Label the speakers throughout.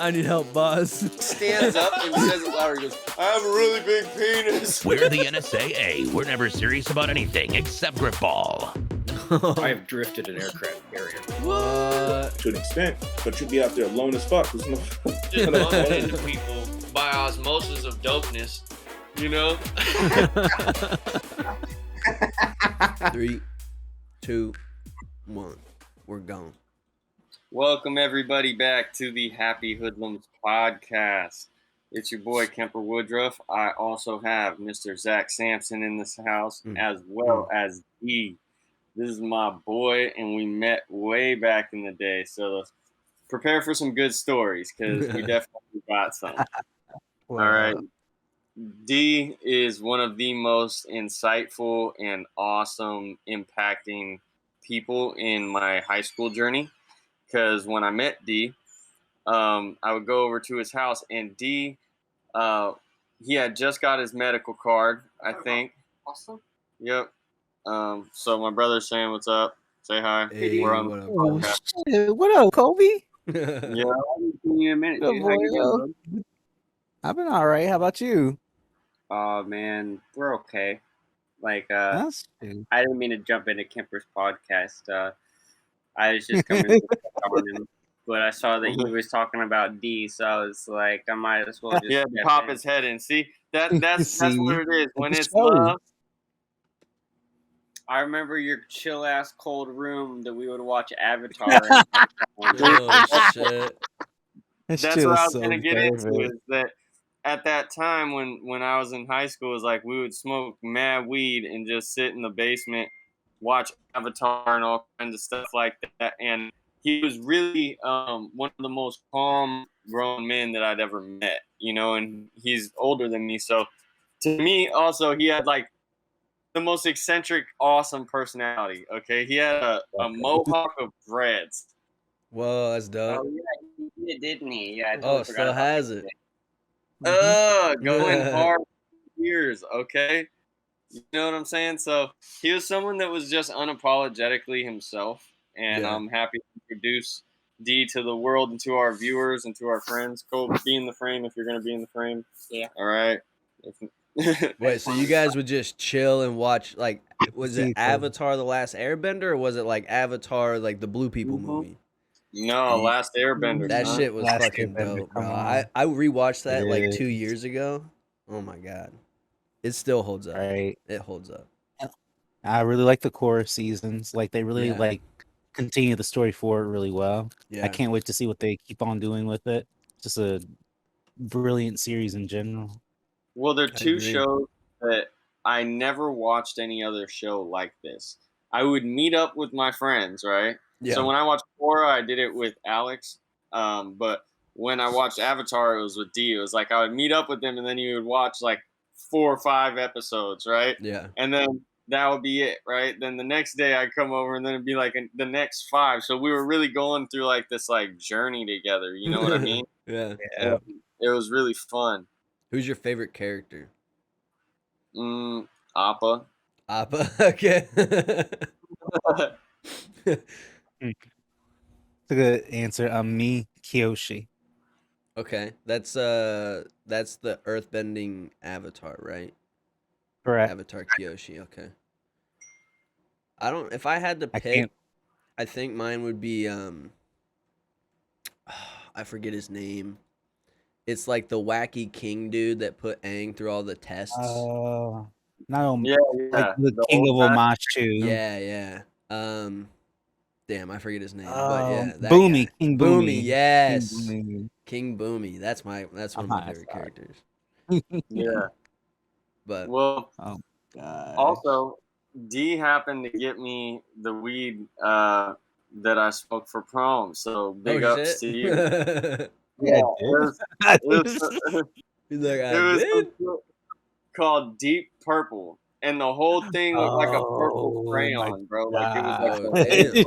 Speaker 1: I need help, boss.
Speaker 2: Stands up and says it louder. He goes, I have a really big penis.
Speaker 3: We're the NSAA. We're never serious about anything except grip ball.
Speaker 4: I have drifted an aircraft carrier.
Speaker 1: What?
Speaker 5: To an extent, but you'd be out there alone as fuck. There's no.
Speaker 2: Just bumping into people by osmosis of dopeness, you know?
Speaker 1: 3, 2, 1. We're gone.
Speaker 2: Welcome everybody back to the Happy Hoodlums podcast. It's your boy Kemper Woodruff. I also have Mr. Zack Sampson in this house, as well as D. This is my boy, and we met way back in the day. So prepare for some good stories because we definitely got some. All right. D is one of the most insightful and awesome impacting people in my high school journey. Because when I met D, I would go over to his house, and D, he had just got his medical card, I think.
Speaker 6: Awesome.
Speaker 2: Yep. So my brother's saying, what's up? Say hi.
Speaker 1: Hey,
Speaker 2: We're on
Speaker 1: what
Speaker 2: the
Speaker 1: up,
Speaker 2: podcast.
Speaker 6: Shit, what up, Kobe?
Speaker 2: Yeah.
Speaker 6: I haven't seen you in a minute. Good Dude. boy, How you doing, bud? I've been all right. How about you?
Speaker 7: Oh man, we're okay. Like,
Speaker 6: That's good.
Speaker 7: I didn't mean to jump into Kemper's podcast. I was just coming to on him, but I saw that he was talking about D, so I was like, I might as well just
Speaker 2: Yeah,
Speaker 7: step
Speaker 2: pop
Speaker 7: in.
Speaker 2: his head in. See, that's
Speaker 6: See?
Speaker 2: what it is. When it's
Speaker 6: Show.
Speaker 2: love,
Speaker 7: I remember your chill ass cold room that we would watch Avatar in.
Speaker 1: Oh, shit.
Speaker 6: That
Speaker 2: that's
Speaker 6: shit
Speaker 2: what
Speaker 6: was
Speaker 2: I was
Speaker 6: so
Speaker 2: gonna get into.
Speaker 6: perfect.
Speaker 2: Is that at that time when I was in high school, it was like we would smoke mad weed and just sit in the basement, watch Avatar and all kinds of stuff like that. And he was really one of the most calm grown men that I'd ever met. You know, and he's older than me, so to me also he had like the most eccentric, awesome personality. Okay, he had a mohawk of dreads.
Speaker 1: Whoa, that's dope.
Speaker 7: Oh yeah, he did, didn't he? Yeah, I totally
Speaker 1: Oh,
Speaker 7: forgot
Speaker 1: still
Speaker 7: about
Speaker 1: has
Speaker 7: that.
Speaker 1: it.
Speaker 2: Going hard years, okay? You know what I'm saying? So he was someone that was just unapologetically himself, and
Speaker 1: Yeah.
Speaker 2: I'm happy to introduce D to the world and to our viewers and to our friends. Cole, be in the frame if you're going to be in the frame.
Speaker 7: Yeah.
Speaker 2: All right.
Speaker 1: Wait, so you guys would just chill and watch, like, was
Speaker 6: See,
Speaker 1: it Avatar The Last Airbender, or was it like Avatar, like the Blue People
Speaker 7: Mhm.
Speaker 1: movie?
Speaker 2: No, Last Airbender.
Speaker 1: That
Speaker 2: son.
Speaker 1: shit was
Speaker 6: Last
Speaker 1: fucking
Speaker 6: Airbender,
Speaker 1: dope, bro.
Speaker 6: come on.
Speaker 1: I rewatched that like
Speaker 6: It
Speaker 1: 2
Speaker 6: is.
Speaker 1: years ago. Oh my god. It still holds up.
Speaker 6: Right.
Speaker 1: It holds up.
Speaker 6: I really like the core seasons. Like they really
Speaker 1: Yeah.
Speaker 6: like continue the story forward really well.
Speaker 1: Yeah.
Speaker 6: I can't wait to see what they keep on doing with it. Just a brilliant series in general.
Speaker 2: Well, there are
Speaker 1: I
Speaker 2: two
Speaker 1: agree.
Speaker 2: shows that I never watched any other show like this. I would meet up with my friends, right?
Speaker 1: Yeah.
Speaker 2: So when I watched Korra, I did it with Alex. But when I watched Avatar, it was with D. It was like I would meet up with them, and then you would watch like 4 or 5 episodes, right?
Speaker 1: Yeah.
Speaker 2: And then that would be it, right? Then the next day I'd come over, and then it'd be like the next 5. So we were really going through like this like journey together. You know what I mean?
Speaker 1: Yeah.
Speaker 6: Yeah.
Speaker 2: It was really fun.
Speaker 1: Who's your favorite character?
Speaker 2: Appa.
Speaker 1: Appa. Okay.
Speaker 6: It's a good answer. Me, Kyoshi.
Speaker 1: Okay. That's the earthbending Avatar, right?
Speaker 6: Correct.
Speaker 1: Avatar Kyoshi. Okay. If I had to
Speaker 6: I
Speaker 1: pick,
Speaker 6: can't.
Speaker 1: I think mine would be I forget his name. It's like the wacky king dude that put Aang through all the tests.
Speaker 6: No,
Speaker 2: Yeah,
Speaker 6: like the king of
Speaker 2: old guy.
Speaker 6: homage too.
Speaker 1: Yeah. Damn, I forget his name. But yeah, that
Speaker 6: Boomy,
Speaker 1: guy.
Speaker 6: King
Speaker 1: Boomy,
Speaker 6: Boomy.
Speaker 1: yes.
Speaker 6: King
Speaker 1: King Boomy. That's one of my favorite characters.
Speaker 6: Boomy.
Speaker 2: Yeah.
Speaker 1: But
Speaker 2: Well,
Speaker 6: God.
Speaker 2: also, D happened to get me the weed that I smoked for prom. So big
Speaker 1: oh
Speaker 2: ups to
Speaker 1: shit.
Speaker 2: you.
Speaker 6: Yeah,
Speaker 2: It was, it was,
Speaker 1: He's like,
Speaker 2: it
Speaker 1: I
Speaker 2: was
Speaker 1: did.
Speaker 2: called Deep Purple. And the whole thing looked like a purple
Speaker 6: Oh,
Speaker 2: crayon, bro. Like it was
Speaker 1: Oh,
Speaker 2: like
Speaker 1: damn.
Speaker 2: it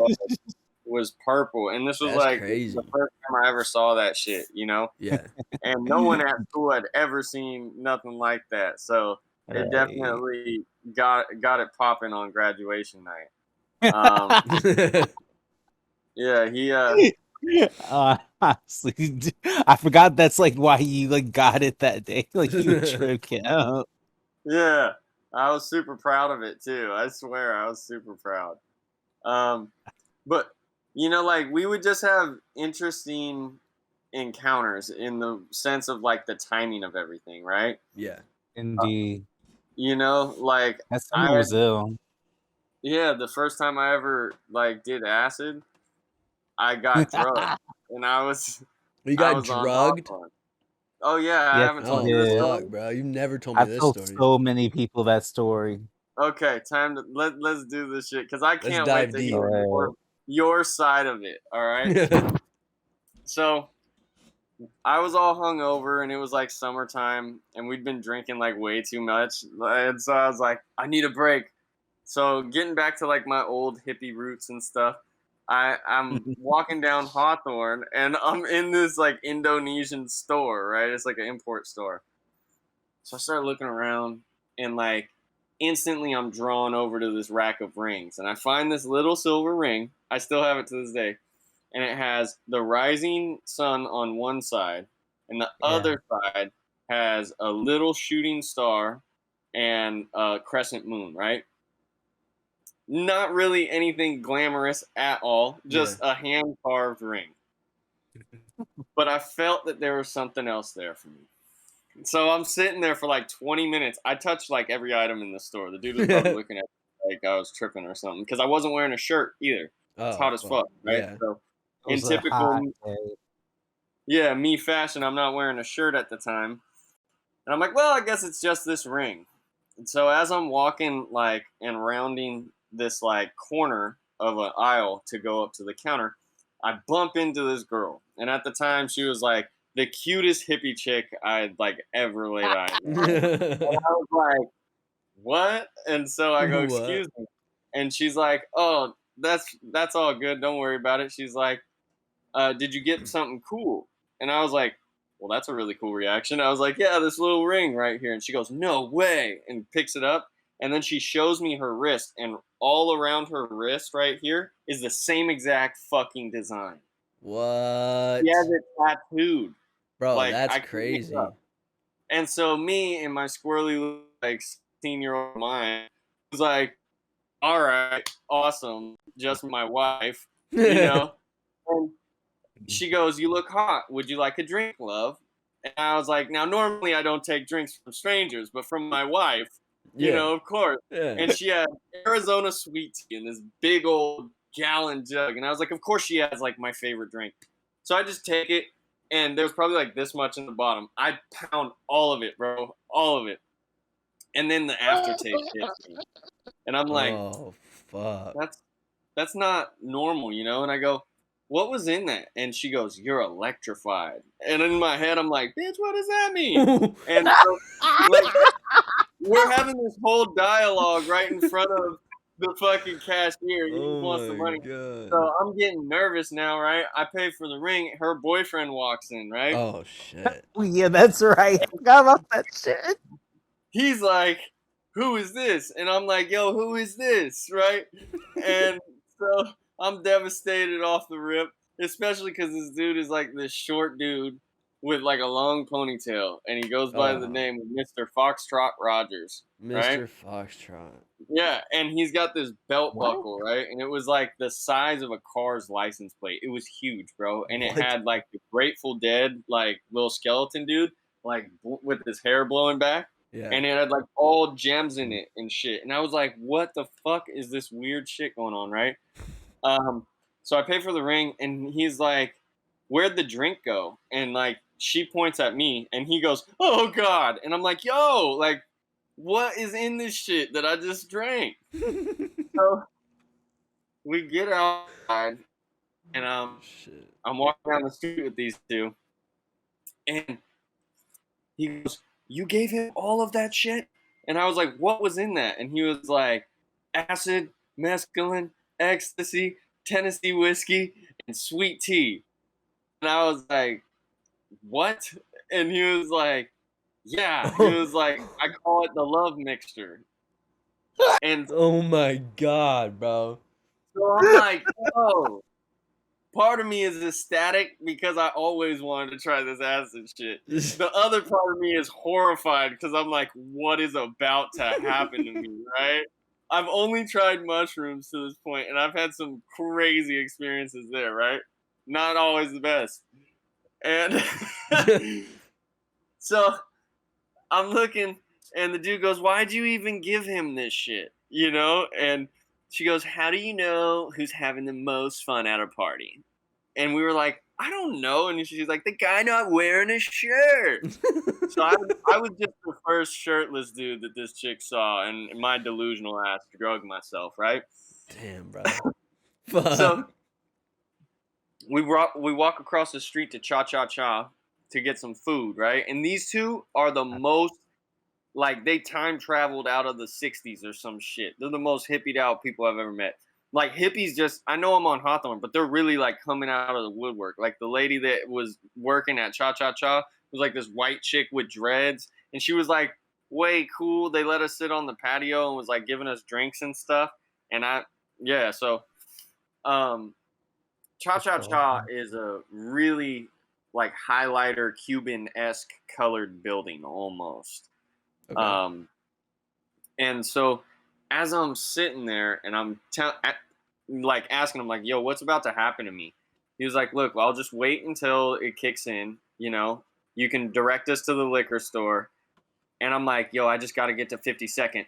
Speaker 2: was purple. And this was
Speaker 1: That's
Speaker 2: like
Speaker 1: crazy.
Speaker 2: the first time I ever saw that shit, you know?
Speaker 1: Yeah.
Speaker 2: And no one at school had ever seen nothing like that. So it
Speaker 6: Right.
Speaker 2: definitely got it popping on graduation night. Yeah,
Speaker 6: Honestly, I forgot that's like why you like got it that day. Like you tripped out.
Speaker 2: Yeah, I was super proud of it too. I swear, I was super proud. But like we would just have interesting encounters in the sense of like the timing of everything, right?
Speaker 1: Yeah.
Speaker 6: Indeed,
Speaker 2: Like
Speaker 6: that summer was ill.
Speaker 2: yeah, the first time I ever like did acid, I got drugged, and
Speaker 1: You
Speaker 2: I
Speaker 1: got
Speaker 2: was on
Speaker 1: drugged?
Speaker 2: Hawthorne. Oh yeah, I
Speaker 6: Yes,
Speaker 2: haven't
Speaker 6: you
Speaker 2: told
Speaker 1: Oh
Speaker 2: you this
Speaker 6: did.
Speaker 2: story.
Speaker 1: fuck, bro! You've never told me
Speaker 6: I've
Speaker 1: this
Speaker 6: told
Speaker 1: story.
Speaker 6: so many people that story.
Speaker 2: Okay, time to let's do this shit because I
Speaker 1: Let's
Speaker 2: can't wait
Speaker 1: dive
Speaker 2: to
Speaker 1: deep.
Speaker 2: hear your side of it. All right. So I was all hungover and it was like summertime and we'd been drinking like way too much. And so I was like, I need a break. So getting back to like my old hippie roots and stuff, I'm walking down Hawthorne and I'm in this like Indonesian store, right? It's like an import store. So I started looking around and like instantly I'm drawn over to this rack of rings and I find this little silver ring. I still have it to this day and it has the rising sun on one side, and the other side has a little shooting star and a crescent moon, right? Not really anything glamorous at all, just a hand carved ring. But I felt that there was something else there for me. So I'm sitting there for like 20 minutes. I touched like every item in the store. The dude was probably looking at me like I was tripping or something because I wasn't wearing a shirt either. It's hot as fuck, right?
Speaker 1: Yeah.
Speaker 2: So
Speaker 6: It
Speaker 2: in
Speaker 6: was a hot
Speaker 2: typical
Speaker 6: day.
Speaker 2: me fashion, I'm not wearing a shirt at the time. And I'm like, well, I guess it's just this ring. And so as I'm walking like and rounding this like corner of an aisle to go up to the counter, I bump into this girl. And at the time she was like the cutest hippie chick I'd like ever laid eyes on. And I was like, what? And so I go,
Speaker 1: What?
Speaker 2: excuse me. And she's like, oh, that's all good. Don't worry about it. She's like, did you get something cool? And I was like, well, that's a really cool reaction. I was like, yeah, this little ring right here. And she goes, no way. And picks it up. And then she shows me her wrist. And all around her wrist right here is the same exact fucking design.
Speaker 1: What?
Speaker 2: She has it tattooed.
Speaker 1: Bro,
Speaker 2: like,
Speaker 1: that's
Speaker 2: I couldn't make it
Speaker 1: crazy.
Speaker 2: up. And so me and my squirrely like 16-year-old mind was like, all right, awesome. Just my wife, And she goes, you look hot. Would you like a drink, love? And I was like, now normally I don't take drinks from strangers, but from my wife, of course.
Speaker 1: Yeah.
Speaker 2: And she had Arizona sweet tea in this big old gallon jug. And I was like, of course she has like my favorite drink. So I just take it, and there's probably like this much in the bottom. I pound all of it, bro. All of it. And then the aftertaste hits me. And I'm like,
Speaker 1: oh fuck.
Speaker 2: That's not normal, And I go, what was in that? And she goes, you're electrified. And in my head, I'm like, bitch, what does that mean? And so, like, we're having this whole dialogue right in front of the fucking cashier. He just wants the money.
Speaker 1: God.
Speaker 2: So I'm getting nervous now, right? I pay for the ring. Her boyfriend walks in, right?
Speaker 1: Oh shit.
Speaker 6: Oh, yeah, that's right. I forgot about that shit.
Speaker 2: He's like, who is this? And I'm like, yo, who is this? Right? And so I'm devastated off the rip, especially because this dude is like this short dude with like a long ponytail, and he goes by the name of Mr. Foxtrot Rogers. Right?
Speaker 1: Mr. Foxtrot.
Speaker 2: Yeah, and he's got this belt buckle, right? And it was like the size of a car's license plate. It was huge, bro. And it had like the Grateful Dead, like little skeleton dude, like with his hair blowing back.
Speaker 1: Yeah.
Speaker 2: And it had like all gems in it and shit. And I was like, what the fuck is this weird shit going on, right? So I pay for the ring, and he's like, where'd the drink go? And like, she points at me, and he goes, oh God. And I'm like, yo, like, what is in this shit that I just drank? So we get outside, and I'm walking down the street with these two, and he goes, you gave him all of that shit? And I was like, what was in that? And he was like, acid, mescaline, ecstasy, Tennessee whiskey, and sweet tea. And I was like, what? And he was like, yeah. He was like, I call it the love mixture. And
Speaker 1: oh my God, bro.
Speaker 2: so I'm like, oh. part of me is ecstatic because I always wanted to try this acid shit. The other part of me is horrified because I'm like, what is about to happen to me, right? I've only tried mushrooms to this point, and I've had some crazy experiences there, right? Not always the best. And so I'm looking, and the dude goes, why'd you even give him this shit? You know? And she goes, how do you know who's having the most fun at a party? And we were like, I don't know. And she's like, the guy not wearing a shirt. So I was just the first shirtless dude that this chick saw, and my delusional ass drugged myself, right?
Speaker 1: Damn, bro. Fuck.
Speaker 2: So we walk across the street to Cha Cha Cha to get some food, right? And these two are the most, like, they time traveled out of the 60s or some shit. They're the most hippied out people I've ever met. Like, hippies just, I know I'm on Hawthorne, but they're really, like, coming out of the woodwork. Like, the lady that was working at Cha Cha Cha was, like, this white chick with dreads. And she was, like, way cool. They let us sit on the patio and was, like, giving us drinks and stuff. And so Cha Cha Cha is a really, like, highlighter Cuban-esque colored building almost. Okay. And so as I'm sitting there and I'm like asking him, like, yo, what's about to happen to me? He was like, look, well, I'll just wait until it kicks in. You know, you can direct us to the liquor store. And I'm like, yo, I just got to get to 52nd.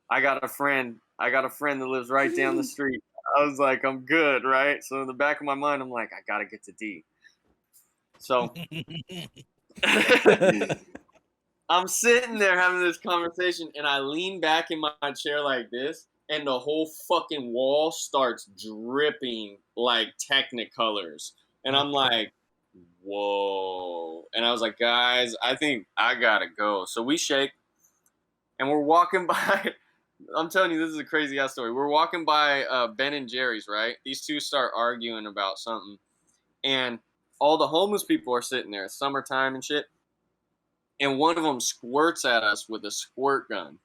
Speaker 2: I got a friend that lives right down the street. I was like, I'm good, right? So in the back of my mind, I'm like, I got to get to D. So I'm sitting there having this conversation, and I lean back in my chair like this, and the whole fucking wall starts dripping like Technicolors. And I'm like, whoa. And I was like, guys, I think I gotta go. So we shake, and we're walking by. I'm telling you, this is a crazy ass story. We're walking by Ben and Jerry's, right? These two start arguing about something, and all the homeless people are sitting there. It's summertime and shit. And one of them squirts at us with a squirt gun.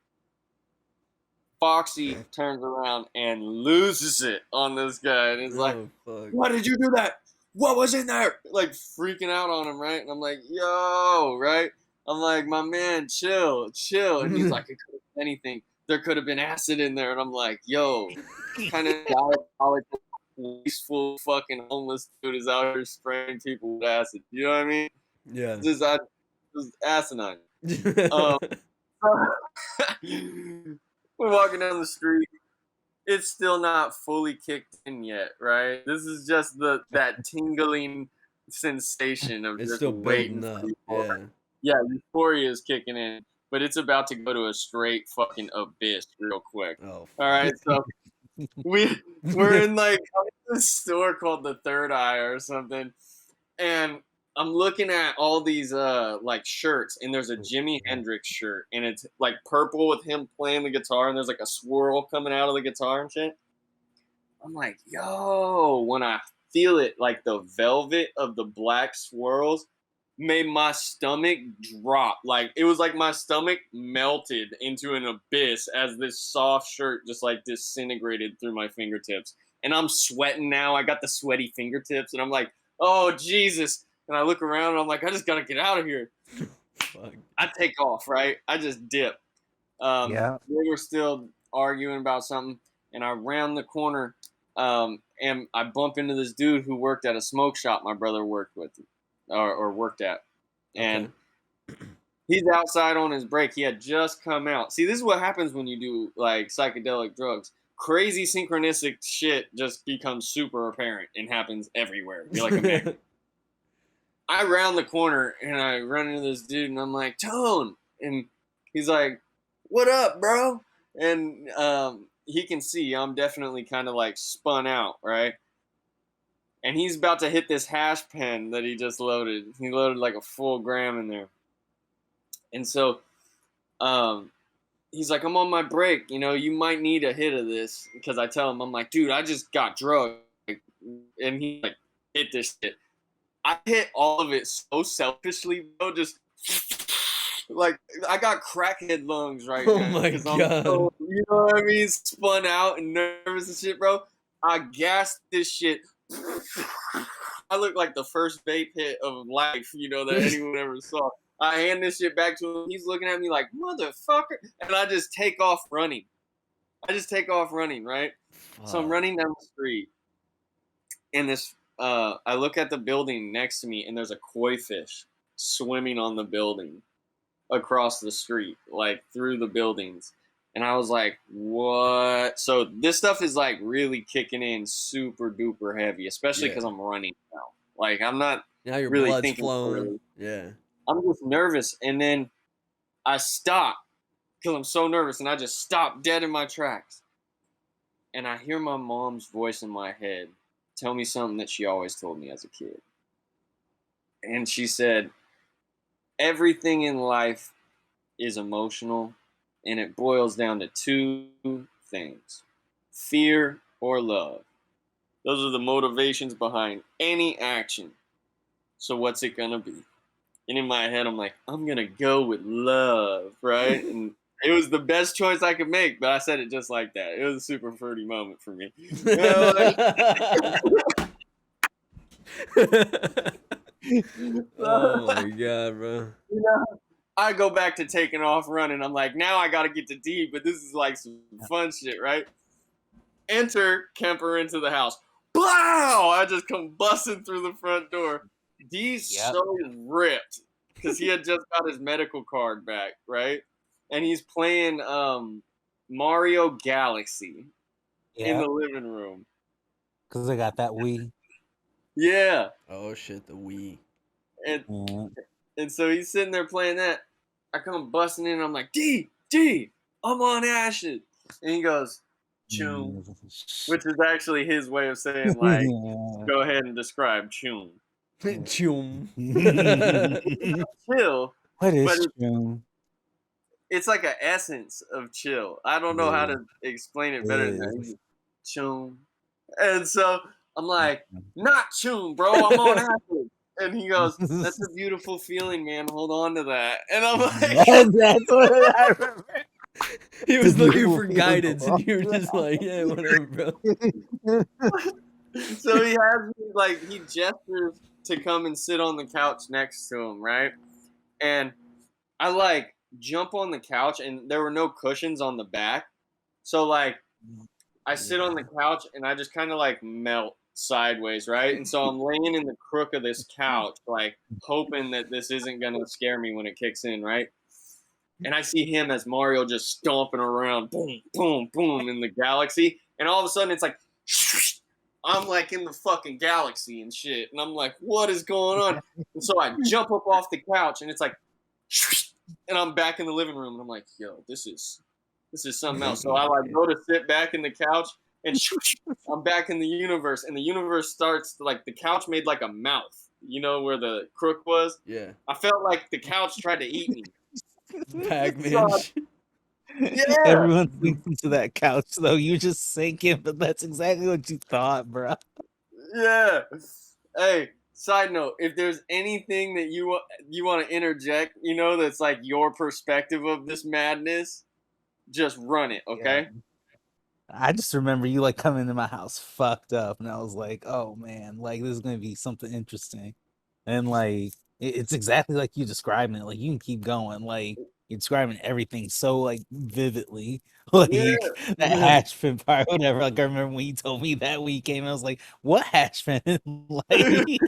Speaker 2: Foxy turns around and loses it on this guy. And he's like,
Speaker 1: fuck.
Speaker 2: why did you do that? What was in there? Like, freaking out on him, right? And I'm like, yo, right? I'm like, my man, chill. And he's like, it could have been anything. There could have been acid in there. And I'm like, yo, kind of diabolical, wasteful fucking homeless dude is out here spraying people with acid. You know what I mean?
Speaker 1: Yeah.
Speaker 2: Just asinine. We're walking down the street. It's still not fully kicked in yet, right? This is just that tingling sensation of
Speaker 1: It's
Speaker 2: just
Speaker 1: still
Speaker 2: waiting
Speaker 1: building up.
Speaker 2: Yeah, euphoria is kicking in, but it's about to go to a straight fucking abyss real quick.
Speaker 1: Oh,
Speaker 2: all right. So we're in like this store called the Third Eye or something, and I'm looking at all these like shirts, and there's a Jimi Hendrix shirt, and it's like purple with him playing the guitar, and there's like a swirl coming out of the guitar and shit. I'm like, yo, when I feel it, like the velvet of the black swirls made my stomach drop. Like it was like my stomach melted into an abyss as this soft shirt just like disintegrated through my fingertips. And I'm sweating now. I got the sweaty fingertips, and I'm like, oh, Jesus. And I look around, and I'm like, I just got to get out of here.
Speaker 1: Fuck.
Speaker 2: I take off, right? I just dip.
Speaker 6: Yeah.
Speaker 2: They were still arguing about something, and I round the corner, and I bump into this dude who worked at a smoke shop my brother worked with, or worked at. And he's outside on his break. He had just come out. See, this is what happens when you do, like, psychedelic drugs. Crazy synchronistic shit just becomes super apparent and happens everywhere. You're like a magnet. I round the corner, and I run into this dude, and I'm like, Tone. And he's like, what up, bro? And he can see I'm definitely kind of like spun out, right? And he's about to hit this hash pen that he just loaded. He loaded like a full gram in there. And so he's like, I'm on my break. You know, you might need a hit of this. Because I tell him, I'm like, dude, I just got drugged. And he like, hit this shit. I hit all of it so selfishly, bro. Just like I got crackhead lungs right now.
Speaker 1: Oh my God.
Speaker 2: I'm so, you know what I mean? Spun out and nervous and shit, bro. I gassed this shit I look like the first vape hit of life, that anyone ever saw. I hand this shit back to him. He's looking at me like, motherfucker. And I just take off running. Right? So I'm running down the street. And I look at the building next to me, and there's a koi fish swimming on the building across the street, like through the buildings. And I was like, what? So this stuff is like really kicking in super duper heavy, especially because I'm running now. Like I'm not
Speaker 1: Now your
Speaker 2: really
Speaker 1: blood's
Speaker 2: thinking
Speaker 1: flowing.
Speaker 2: clearly.
Speaker 1: Yeah.
Speaker 2: I'm just nervous. And then I stop because I'm so nervous. And I just stop dead in my tracks. And I hear my mom's voice in my head tell me something that she always told me as a kid. And she said, everything in life is emotional, and it boils down to two things: fear or love. Those are the motivations behind any action. So what's it gonna be? And in my head, I'm like, I'm gonna go with love, right? And it was the best choice I could make, but I said it just like that. It was a super fruity moment for me.
Speaker 1: Oh my god, bro.
Speaker 2: I go back to taking off running. I'm like, now I gotta get to D, but this is like some fun shit, right? Enter Kemper into the house. Blow! I just come busting through the front door. D's so ripped because he had just got his medical card back, right? And he's playing Mario Galaxy in the living room.
Speaker 6: Because I got that Wii.
Speaker 2: Yeah.
Speaker 1: Oh shit, the Wii.
Speaker 2: And so he's sitting there playing that. I come busting in and I'm like, D, I'm on acid. And he goes, Choom. Which is actually his way of saying, like, go ahead and describe Choom.
Speaker 1: Choom.
Speaker 2: Chill.
Speaker 6: What is Choom?
Speaker 2: It's like an essence of chill. I don't know how to explain it better than that. Choom. And so I'm like, not Choom, bro. I'm on acid. And he goes, that's a beautiful feeling, man. Hold on to that. And I'm like,
Speaker 6: that's what I remember.
Speaker 1: He was looking for guidance, and you were just like, yeah, whatever, bro.
Speaker 2: So he has me, like, he gestures to come and sit on the couch next to him, right? And I, like, jump on the couch, and there were no cushions on the back. So, like, I sit on the couch, and I just kind of, like, melt sideways, right? And so I'm laying in the crook of this couch, like, hoping that this isn't going to scare me when it kicks in, right? And I see him as Mario just stomping around, boom, boom, boom, in the galaxy. And all of a sudden, it's like, I'm like in the fucking galaxy and shit. And I'm like, what is going on? And so I jump up off the couch, and it's like, and I'm back in the living room. And I'm like, yo, this is something else. So I like go to sit back in the couch, and I'm back in the universe. And the universe starts, like, the couch made like a mouth, where the crook was?
Speaker 1: Yeah.
Speaker 2: I felt like the couch tried to eat me.
Speaker 1: Pac-Man.
Speaker 2: Yeah.
Speaker 6: Everyone thinks into that couch, though. You just sank in, but that's exactly what you thought, bro.
Speaker 2: Yeah. Hey, side note, if there's anything that you want to interject, that's like your perspective of this madness, just run it, okay?
Speaker 6: Yeah. I just remember you, like, coming into my house fucked up, and I was like, oh, man, like, this is going to be something interesting. And, like, it's exactly like you describing it. Like, you can keep going. Like, you're describing everything so, like, vividly. Like, that Hatchman part, whatever. Like, I remember when you told me that week came, I was like, what Hatchman? Like,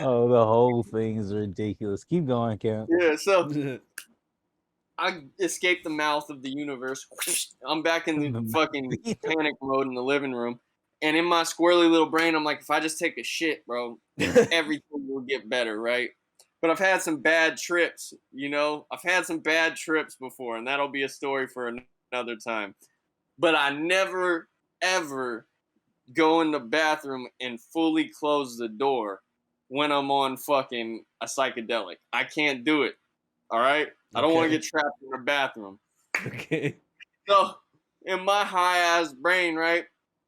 Speaker 6: oh, the whole thing is ridiculous. Keep going, Kemp.
Speaker 2: Yeah, so I escaped the mouth of the universe. I'm back in the fucking panic mode in the living room. And in my squirrely little brain, I'm like, if I just take a shit, bro, everything will get better, right? But I've had some bad trips, I've had some bad trips before, and that'll be a story for another time. But I never, ever go in the bathroom and fully close the door when I'm on fucking a psychedelic. I can't do it, all right? I don't want to get trapped in the bathroom.
Speaker 1: Okay.
Speaker 2: So, in my high-ass brain, right?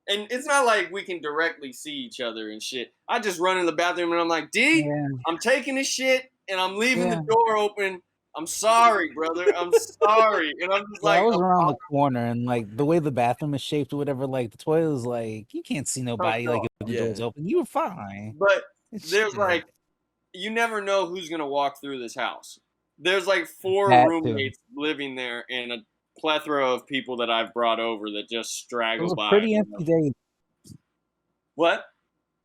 Speaker 2: And it's not like we can directly see each other and shit. I just run in the bathroom and I'm like, D, I'm taking this shit and I'm leaving the door open I'm sorry, brother. I'm sorry. And I'm just
Speaker 6: Yeah, I
Speaker 2: like,
Speaker 6: was around the corner, and like the way the bathroom is shaped or whatever, like the toilet is like you can't see nobody. Like if the door's
Speaker 1: Yeah.
Speaker 6: open, you were fine.
Speaker 2: but there's
Speaker 6: Shit.
Speaker 2: like, you never know who's going to walk through this house. There's like 4
Speaker 6: That too.
Speaker 2: roommates living there and a plethora of people that I've brought over that just
Speaker 6: It
Speaker 2: straggle
Speaker 6: was a
Speaker 2: by.
Speaker 6: pretty empty day.
Speaker 2: What?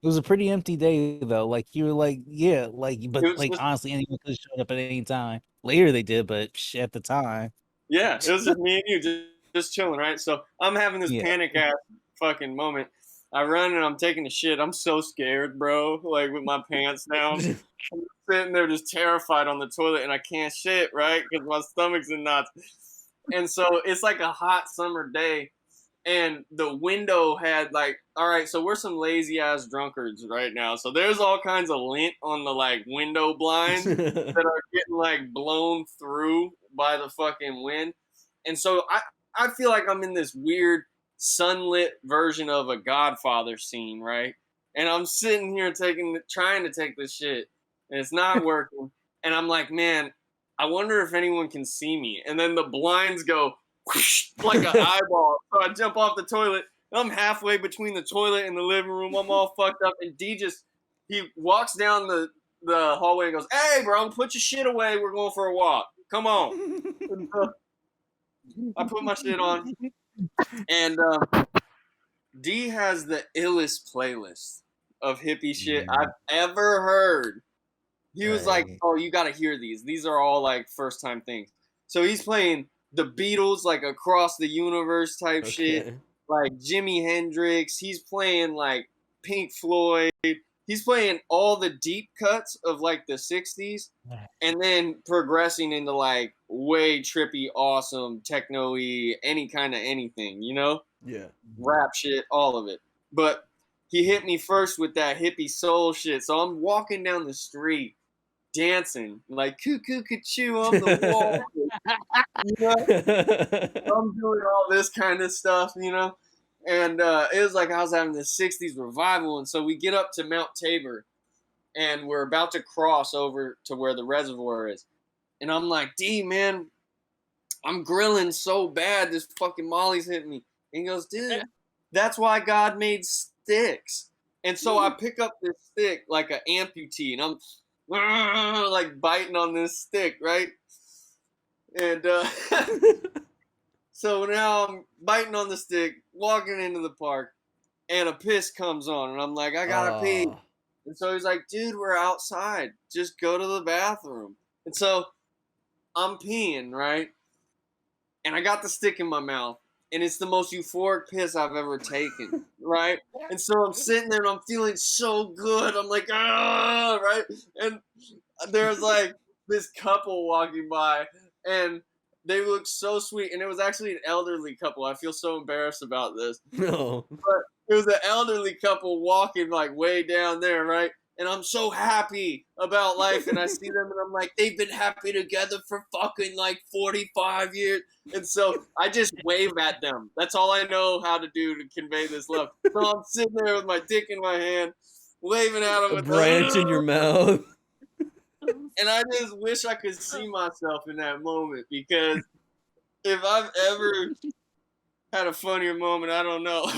Speaker 6: It was a pretty empty day though. Like you were like, yeah, like but
Speaker 2: It
Speaker 6: like
Speaker 2: was
Speaker 6: honestly, anyone could have showed up at any time. Later they did, but at the time,
Speaker 2: Yeah, it was just me and you just chilling, right? So I'm having this
Speaker 6: yeah.
Speaker 2: panic ass fucking moment. I run and I'm taking a shit. I'm so scared, bro. Like with my pants down. I'm sitting there just terrified on the toilet and I can't shit, right? Because my stomach's in knots. And so it's like a hot summer day. And the window had like, all right, so we're some lazy ass drunkards right now. So there's all kinds of lint on the like window blinds that are getting like blown through by the fucking wind. And so I feel like I'm in this weird sunlit version of a Godfather scene, right? And I'm sitting here trying to take this shit, and it's not working. And I'm like, man, I wonder if anyone can see me. And then the blinds go whoosh, like an eyeball. So I jump off the toilet. And I'm halfway between the toilet and the living room. I'm all fucked up. And he walks down the hallway and goes, "Hey, bro, put your shit away. We're going for a walk. Come on." I put my shit on. And D has the illest playlist of hippie shit I've ever heard. He was like, "Oh, you got to hear these. These are all like first time things." So he's playing the Beatles, like across the universe type shit, like Jimi Hendrix. He's playing like Pink Floyd. He's playing all the deep cuts of like the 60s and then progressing into like way trippy, awesome, techno-y, any kind of anything, you know?
Speaker 1: Yeah.
Speaker 2: Rap shit, all of it. But he hit me first with that hippie soul shit. So I'm walking down the street dancing like cuckoo choo on the wall. You know? I'm doing all this kind of stuff, you know? And it was like I was having this 60s revival. And so we get up to Mount Tabor and we're about to cross over to where the reservoir is. And I'm like, D, man, I'm grilling so bad. This fucking Molly's hitting me. And he goes, dude, that's why God made sticks. And so I pick up this stick like an amputee and I'm like biting on this stick, right? And so now I'm biting on the stick, walking into the park, and a piss comes on. And I'm like, I gotta pee. And so he's like, dude, we're outside. Just go to the bathroom. And so I'm peeing, right? And I got the stick in my mouth. And it's the most euphoric piss I've ever taken, right? And so I'm sitting there and I'm feeling so good. I'm like, ah, right? And there's like this couple walking by and they look so sweet. And it was actually an elderly couple. I feel so embarrassed about this.
Speaker 1: No.
Speaker 2: But it was an elderly couple walking like way down there, right? And I'm so happy about life. And I see them and I'm like, they've been happy together for fucking like 45 years. And so I just wave at them. That's all I know how to do to convey this love. So I'm sitting there with my dick in my hand, waving at them
Speaker 1: A
Speaker 2: with
Speaker 1: branch in your mouth.
Speaker 2: And I just wish I could see myself in that moment because if I've ever had a funnier moment, I don't know.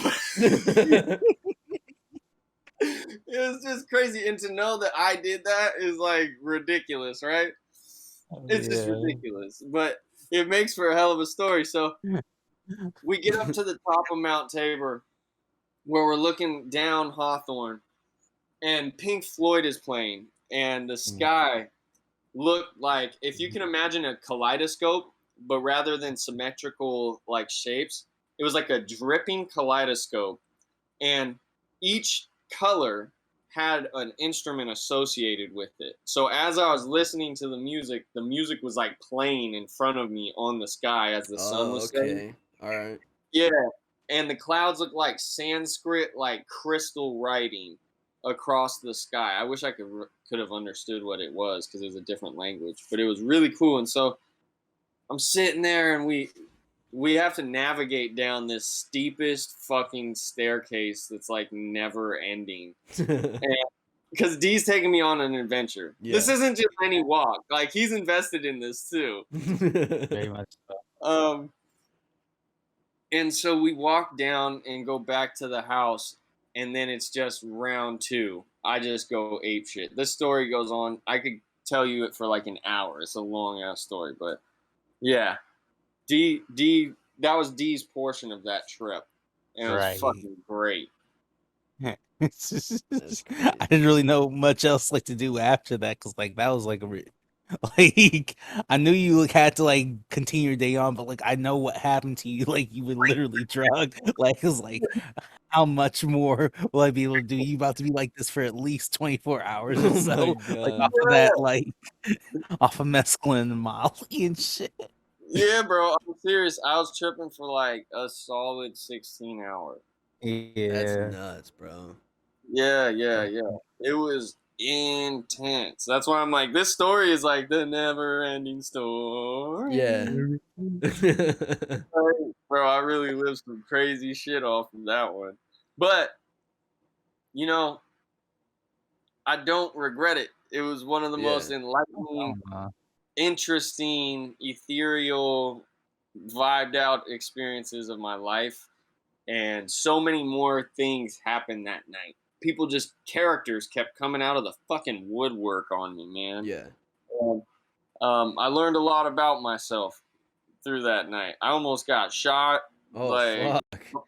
Speaker 2: It was just crazy. And to know that I did that is like ridiculous, right? It's just ridiculous. But it makes for a hell of a story. So we get up to the top of Mount Tabor where we're looking down Hawthorne and Pink Floyd is playing and the sky looked like, if you can imagine a kaleidoscope, but rather than symmetrical like shapes, it was like a dripping kaleidoscope. And each color had an instrument associated with it. So as I was listening to the music was like playing in front of me on the sky as the sun was setting.
Speaker 1: All right.
Speaker 2: Yeah. And the clouds looked like Sanskrit, like crystal writing across the sky. I wish I could have understood what it was because it was a different language, but it was really cool. And so I'm sitting there and we have to navigate down this steepest fucking staircase that's like never ending. And because D's taking me on an adventure.
Speaker 1: Yeah.
Speaker 2: This isn't just any walk. Like, he's invested in this too.
Speaker 6: Very much so.
Speaker 2: And so we walk down and go back to the house, and then it's just round two. I just go ape shit. This story goes on. I could tell you it for like an hour. It's a long ass story, but yeah, D, that was D's portion of that trip, and it was
Speaker 6: Right.
Speaker 2: fucking great.
Speaker 6: I didn't really know much else like to do after that because like that was like like I knew you like, had to like continue your day on, but like I know what happened to you. Like you were literally drugged. Like it was like how much more will I be able to do? You about to be like this for at least 24 hours or
Speaker 1: Oh
Speaker 6: so.
Speaker 1: my
Speaker 6: Like
Speaker 1: God.
Speaker 6: off of that, like off of mescaline and Molly and shit.
Speaker 2: Yeah, bro, I'm serious. I was tripping for like a solid 16 hours.
Speaker 1: That's
Speaker 6: Yeah.
Speaker 1: nuts, bro.
Speaker 2: Yeah. It was intense. That's why I'm like, this story is like the never-ending story.
Speaker 1: Yeah.
Speaker 2: Bro, I really lived some crazy shit off of that one. But, you know, I don't regret it. It was one of the most
Speaker 1: Yeah.
Speaker 2: enlightening, interesting, ethereal, vibed out experiences of my life. And so many more things happened that night. People just, characters kept coming out of the fucking woodwork on me, man.
Speaker 1: Yeah.
Speaker 2: And, I learned a lot about myself through that night. I almost got shot.
Speaker 1: Oh,
Speaker 2: Like,
Speaker 1: fuck.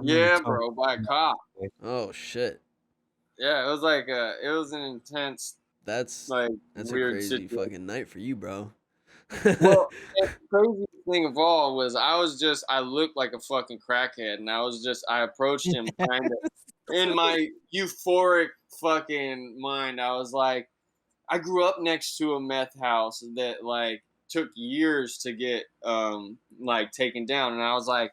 Speaker 2: yeah, bro, by a cop.
Speaker 1: Oh, shit.
Speaker 2: Yeah, it was like it was an intense,
Speaker 1: That's
Speaker 2: like,
Speaker 1: a
Speaker 2: weird
Speaker 1: crazy
Speaker 2: situation.
Speaker 1: fucking night for you, bro.
Speaker 2: Well, the craziest thing of all was I looked like a fucking crackhead, and I approached him kind of in my euphoric fucking mind. I was like, I grew up next to a meth house that like took years to get like taken down, and I was like,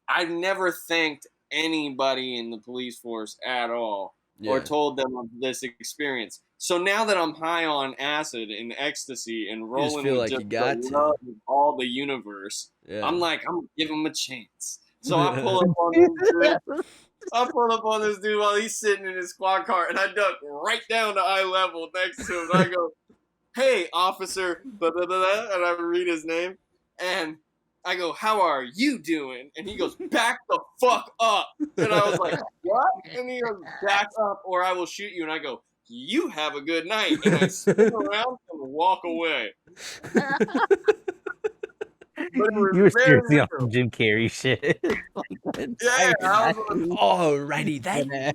Speaker 2: I never thanked anybody in the police force at all or
Speaker 1: Yeah.
Speaker 2: told them of this experience. So now that I'm high on acid and ecstasy and
Speaker 1: just
Speaker 2: rolling
Speaker 1: feel
Speaker 2: with
Speaker 1: like
Speaker 2: just
Speaker 1: you got
Speaker 2: the
Speaker 1: to.
Speaker 2: love of all the universe,
Speaker 1: Yeah.
Speaker 2: I'm like, I'm gonna give him a chance. So I pull up on this dude. I pull up on this dude while he's sitting in his squad car, and I duck right down to eye level next to him. And I go, "Hey, officer," blah, blah, blah, blah, and I read his name, and I go, "How are you doing?" And he goes, "Back the fuck up." And I was like, "What?" And he goes, "Back up, or I will shoot you." And I go, "You have a good night." And I spin around and walk away. But it was
Speaker 6: You were
Speaker 2: very
Speaker 6: seriously on
Speaker 2: real.
Speaker 6: some Jim Carrey shit. Like,
Speaker 2: Yeah, I was on,
Speaker 1: Alrighty then.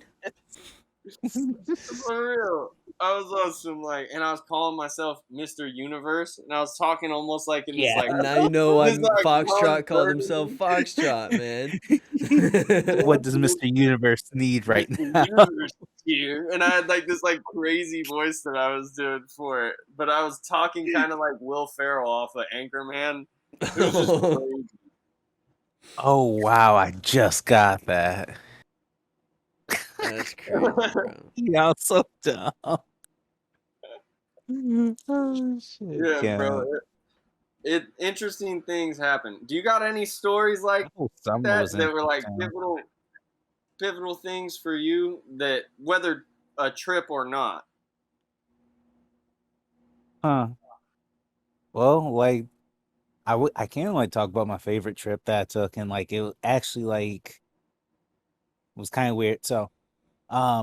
Speaker 2: for real. I was on some like, and I was calling myself Mr. Universe, and I was talking almost like in this
Speaker 6: Yeah.
Speaker 2: like,
Speaker 1: And now you know why
Speaker 2: this like
Speaker 1: Foxtrot called
Speaker 2: converted
Speaker 1: himself Foxtrot, man.
Speaker 6: What does Mr. Universe need right
Speaker 2: Mr.
Speaker 6: now?
Speaker 2: Universe here, and I had like this like crazy voice that I was doing for it, but I was talking kind of like Will Ferrell off of Anchorman. It was just crazy.
Speaker 6: Oh wow, I just got that.
Speaker 1: That's crazy, bro.
Speaker 6: Yeah, I'm so dumb. Oh shit.
Speaker 2: Yeah, bro. It interesting things happen. Do you got any stories like
Speaker 6: Oh, summer
Speaker 2: that
Speaker 6: was
Speaker 2: that were like
Speaker 6: interesting.
Speaker 2: pivotal things for you, that whether a trip or not?
Speaker 6: Huh. Well, like I can't like talk about my favorite trip that I took, and like it actually like was kind of weird. So, I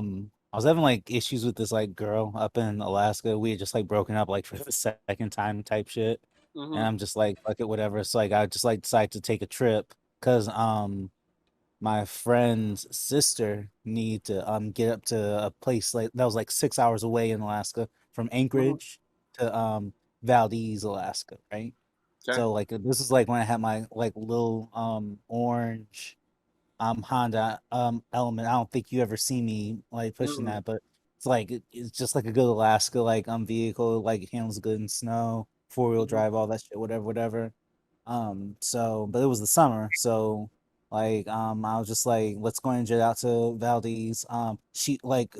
Speaker 6: was having like issues with this like girl up in Alaska. We had just like broken up like for the second time type shit, and
Speaker 2: Mm-hmm.
Speaker 6: I'm just like fuck it, whatever. So like I just like decided to take a trip because my friend's sister needed to get up to a place like that was like 6 hours away in Alaska from Anchorage to Valdez, Alaska, right?
Speaker 2: Okay.
Speaker 6: So like this is like when I had my like little orange Honda Element. I don't think you ever see me like pushing that, but it's like it's just like a good Alaska like vehicle, like it handles good in snow, 4-wheel drive, all that shit, whatever. So but it was the summer, so like I was just like, let's go and jet out to Valdez. She like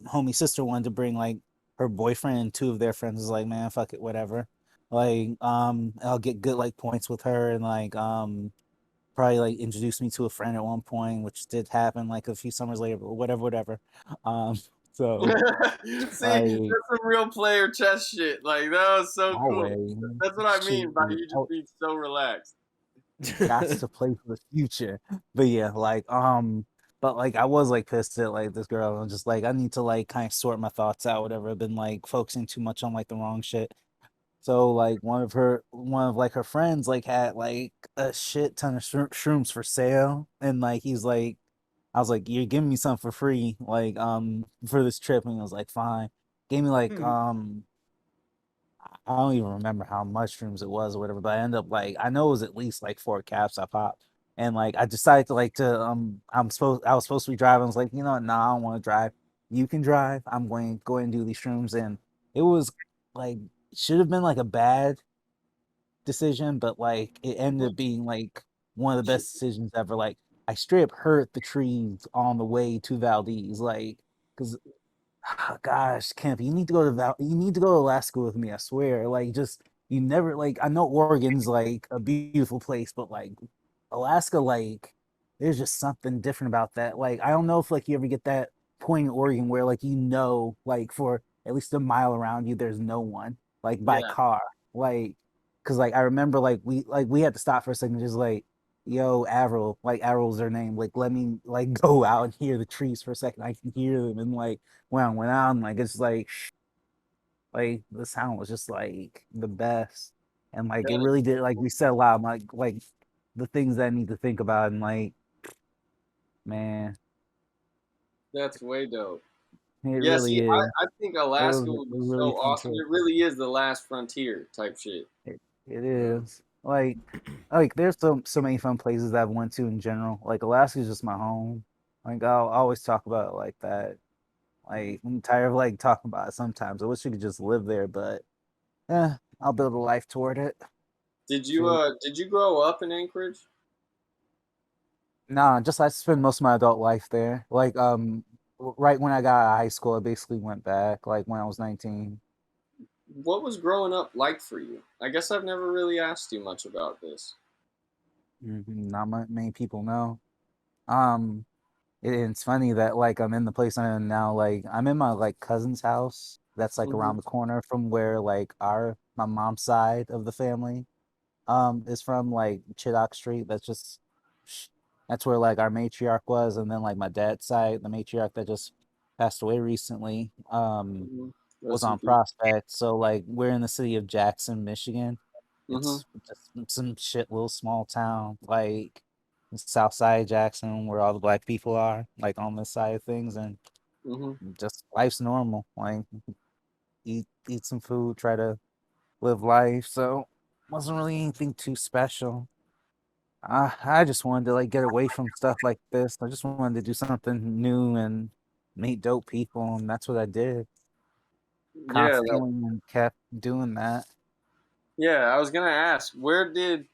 Speaker 6: homie sister wanted to bring like her boyfriend and two of their friends. Was like, man, fuck it, whatever. Like I'll get good like points with her, and like probably like introduced me to a friend at one point, which did happen like a few summers later, but whatever. So
Speaker 2: See,
Speaker 6: like
Speaker 2: that's some real player chess shit. Like that was so cool.
Speaker 6: always
Speaker 2: That's what I mean by
Speaker 6: shoot,
Speaker 2: you just being so relaxed.
Speaker 6: got to play for the future. But yeah, but like I was like pissed at like this girl. I'm just like I need to like kind of sort my thoughts out, whatever. I've been like focusing too much on like the wrong shit. So like one of like her friends like had like a shit ton of shrooms for sale, and like he's like, I was like, you're giving me something for free, like for this trip, and he was like, fine. Gave me like I don't even remember how much shrooms it was or whatever, but I ended up like I know it was at least like 4 caps I popped. And like I decided to I was supposed to be driving. I was like, you know what, nah, I don't want to drive. You can drive. I'm going to go and do these shrooms. And it was like should have been like a bad decision, but like it ended up being like one of the best decisions ever. Like I straight up hurt the trees on the way to Valdez, like because gosh, Kemp, you need to go to you need to go to Alaska with me. I swear. Like, just you never like. I know Oregon's like a beautiful place, but like Alaska, like there's just something different about that. Like, I don't know if like you ever get that point in Oregon where like like for at least a mile around you, there's no one like by
Speaker 2: Yeah.
Speaker 6: car. Like, cause like I remember like we had to stop for a second, just like yo, Avril, like Avril's their name. Like, let me like go out and hear the trees for a second. I can hear them, and like when I went out, and, like it's like the sound was just like the best, and like it really did like reset a lot of like the things that I need to think about, and like man,
Speaker 2: That's way dope.
Speaker 6: it
Speaker 2: Yeah,
Speaker 6: really
Speaker 2: see,
Speaker 6: is.
Speaker 2: I think
Speaker 6: It
Speaker 2: Alaska
Speaker 6: was
Speaker 2: would
Speaker 6: a
Speaker 2: be
Speaker 6: really
Speaker 2: so
Speaker 6: fun
Speaker 2: awesome.
Speaker 6: trip.
Speaker 2: It really is the last frontier type shit.
Speaker 6: It is like there's so many fun places I've went to in general. Like Alaska's just my home. Like I'll always talk about it like that. Like I'm tired of like talking about it sometimes. I wish you could just live there, but yeah, I'll build a life toward it. Shoot.
Speaker 2: Did you grow up in Anchorage?
Speaker 6: Nah, just I spent most of my adult life there. Like right when I got out of high school, I basically went back. Like when I was 19.
Speaker 2: What was growing up like for you? I guess I've never really asked you much about this.
Speaker 6: Not many people know. Um, it's funny that like I'm in the place I'm in now. Like I'm in my like cousin's house. That's like
Speaker 2: Hmm.
Speaker 6: around the corner from where like my mom's side of the family is from, like Chittock Street. That's where like our matriarch was, and then like my dad's side, the matriarch that just passed away recently,
Speaker 2: Hmm.
Speaker 6: was
Speaker 2: Rest in
Speaker 6: on
Speaker 2: peace.
Speaker 6: Prospect. So like we're in the city of Jackson, Michigan.
Speaker 2: Hmm.
Speaker 6: It's just some shit little small town, like South Side Jackson, where all the black people are, like on this side of things, and
Speaker 2: Hmm.
Speaker 6: just life's normal. Like eat some food, try to live life. So wasn't really anything too special. I just wanted to like get away from stuff like this. I just wanted to do something new and meet dope people, and that's what I did.
Speaker 2: Yeah,
Speaker 6: Constantly and kept doing that.
Speaker 2: yeah. I was gonna ask, where did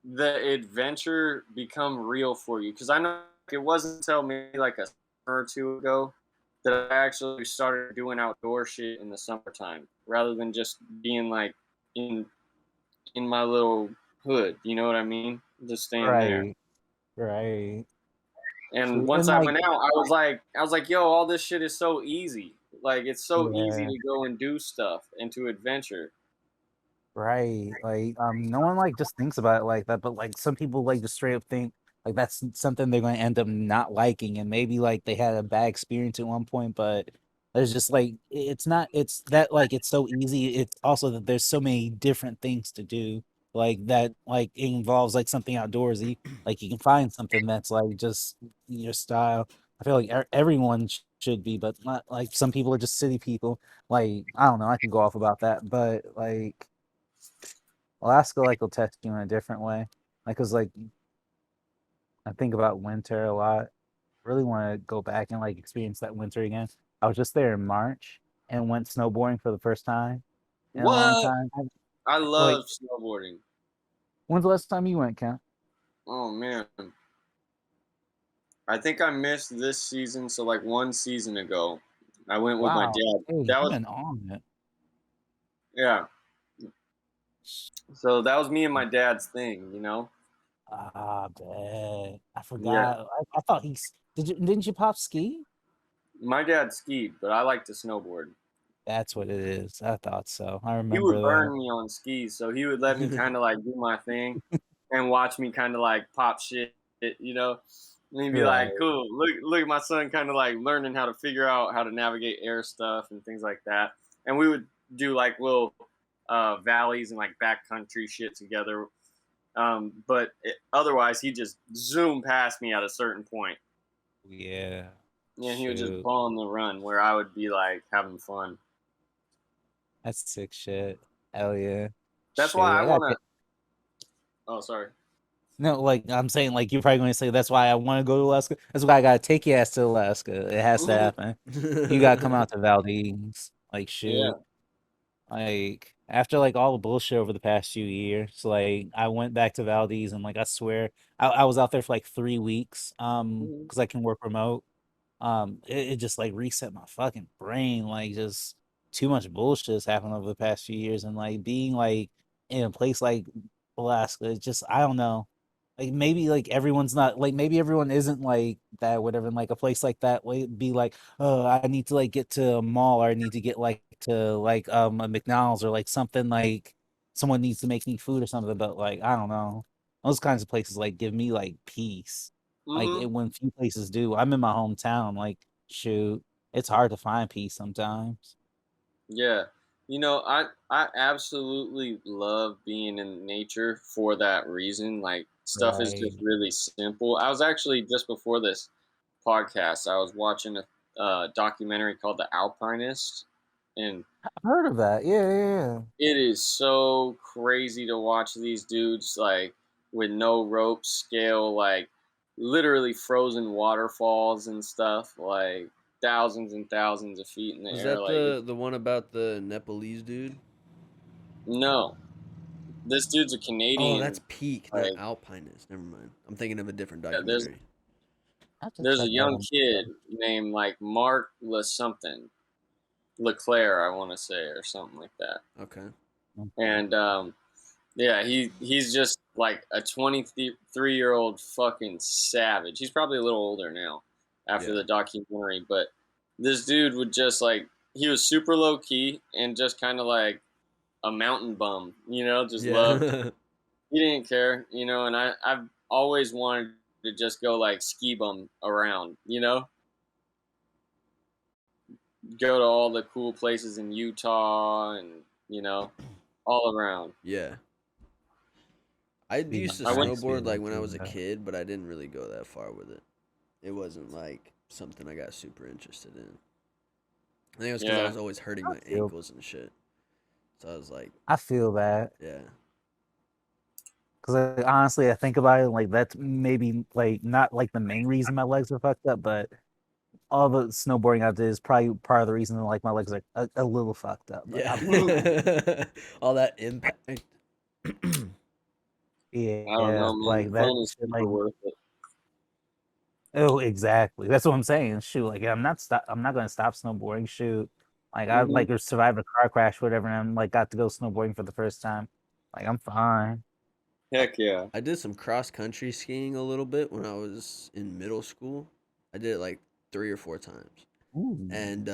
Speaker 2: the adventure become real for you? Because I know it wasn't until maybe like a summer or two ago that I actually started doing outdoor shit in the summertime, rather than just being like in in my little hood. You know what I mean? Just staying there.
Speaker 6: Right, right.
Speaker 2: And
Speaker 6: Shoot,
Speaker 2: once
Speaker 6: and
Speaker 2: I
Speaker 6: like,
Speaker 2: went out, I was like, yo, all this shit is so easy. Like it's so easy
Speaker 6: yeah,
Speaker 2: to go and do stuff and to adventure.
Speaker 6: right. Like, no one like just thinks about it like that, but like some people like just straight up think like that's something they're going to end up not liking, and maybe like they had a bad experience at one point, but there's just like it's not. It's that like it's so easy. It's also that there's so many different things to do, like that like it involves like something outdoorsy. Like you can find something that's like just your style. I feel like everyone should be, but not like some people are just city people. Like I don't know. I can go off about that, but like. Alaska like will test you in a different way. Like, cause like I think about winter a lot. Really want to go back and like experience that winter again. I was just there in March and went snowboarding for the first time in a long
Speaker 2: What?
Speaker 6: time.
Speaker 2: I
Speaker 6: Like,
Speaker 2: love snowboarding.
Speaker 6: when's the last time you went, Ken?
Speaker 2: Oh man. I think I missed this season, so like one season ago. I went with my
Speaker 6: Wow,
Speaker 2: dad.
Speaker 6: hey,
Speaker 2: That
Speaker 6: you've
Speaker 2: was
Speaker 6: been on it.
Speaker 2: yeah. So that was me and my dad's thing, you know?
Speaker 6: Ah, bet. I
Speaker 2: Yeah.
Speaker 6: forgot. I thought didn't you pop ski?
Speaker 2: My dad skied, but I like to snowboard.
Speaker 6: That's what it is. I thought so. I
Speaker 2: He
Speaker 6: remember
Speaker 2: would
Speaker 6: that.
Speaker 2: burn me on skis, so he would let me kind of like do my thing and watch me kind of like pop shit, you know. And he'd be
Speaker 6: Right.
Speaker 2: like, "Cool, look at my son, kind of like learning how to figure out how to navigate air stuff and things like that." And we would do like little valleys and like backcountry shit together. Otherwise, he just zoomed past me at a certain point.
Speaker 6: Yeah.
Speaker 2: And he would just
Speaker 6: Shoot.
Speaker 2: ball on the run where I would be like having fun.
Speaker 6: That's sick shit. Hell yeah.
Speaker 2: That's
Speaker 6: Shoot.
Speaker 2: why I
Speaker 6: I got
Speaker 2: want to. Oh, sorry.
Speaker 6: No, like I'm saying, like you're probably going to say that's why I want to go to Alaska. That's why I gotta take your ass to Alaska. It has to happen. You gotta come out to Valdez. Like
Speaker 2: Yeah.
Speaker 6: shoot. Like after like all the bullshit over the past few years, like I went back to Valdez and like I swear I was out there for like 3 weeks,
Speaker 2: Mhm.
Speaker 6: because I can work remote. It just like reset my fucking brain. Like just too much bullshit has happened over the past few years, and like being like in a place like Alaska, it's just I don't know. Like maybe like everyone's not like maybe everyone isn't like that, whatever. And like a place like that would be like, oh, I need to like get to a mall, or I need to get like to like a McDonald's, or like something like someone needs to make me food or something. But like I don't know, those kinds of places like give me like peace. Like
Speaker 2: Mhm.
Speaker 6: when few places do. I'm in my hometown. Like shoot, it's hard to find peace sometimes.
Speaker 2: Yeah. I absolutely love being in nature for that reason. Like stuff is just
Speaker 6: Right.
Speaker 2: really simple. I was actually just before this podcast, I was watching a documentary called The Alpinist, and
Speaker 6: I've heard of that. Yeah, yeah,
Speaker 2: it is so crazy to watch these dudes like with no rope scale like literally frozen waterfalls and stuff like thousands and thousands of feet in the
Speaker 1: Was
Speaker 2: air.
Speaker 1: that
Speaker 2: Like
Speaker 1: the one about the Nepalese dude?
Speaker 2: no, this dude's a
Speaker 1: Oh, that's
Speaker 2: Canadian.
Speaker 1: Peak, not
Speaker 2: Like
Speaker 1: Alpinist. Never mind. I'm thinking of a different
Speaker 2: yeah,
Speaker 1: documentary.
Speaker 6: I have to
Speaker 2: there's a
Speaker 6: check that
Speaker 2: young
Speaker 6: one.
Speaker 2: kid named like Mark Le something Leclaire, I want to say, or something like that.
Speaker 1: Okay.
Speaker 2: And yeah, he's just like a 23-year-old fucking savage. He's probably a little older now after
Speaker 1: Yeah.
Speaker 2: the documentary, but this dude would just like he was super low key and just kind of like a mountain bum, just loved.
Speaker 1: Yeah.
Speaker 2: He didn't care, and I've always wanted to just go like ski bum around, go to all the cool places in Utah and all around.
Speaker 1: Yeah. I used to
Speaker 2: I went
Speaker 1: snowboard like when I was a kid, but I didn't really go that far with it. It wasn't like something I got super interested in. I think it was because I
Speaker 2: Yeah.
Speaker 1: was always hurting my
Speaker 6: feel-
Speaker 1: ankles and shit. So I was like,
Speaker 6: I feel that.
Speaker 1: yeah.
Speaker 6: Because like, honestly, I think about it, like that's maybe like not like the main reason my legs are fucked up, but all the snowboarding I did is probably part of the reason that like my legs are a little fucked up. But I'm fine.
Speaker 1: Yeah. All that impact.
Speaker 6: Yeah,
Speaker 2: I don't know, man.
Speaker 6: like
Speaker 2: The
Speaker 6: that
Speaker 2: fun is
Speaker 6: shit,
Speaker 2: super
Speaker 6: like
Speaker 2: worth it.
Speaker 6: oh, exactly. That's what I'm saying. Shoot, like I'm not gonna stop snowboarding. Shoot, like I
Speaker 2: Mhm.
Speaker 6: like survived a car crash, or whatever, and I'm like got to go snowboarding for the first time. Like I'm fine.
Speaker 2: Heck yeah.
Speaker 1: I did some cross country skiing a little bit when I was in middle school. I did it like 3 or 4 times.
Speaker 6: Ooh.
Speaker 1: And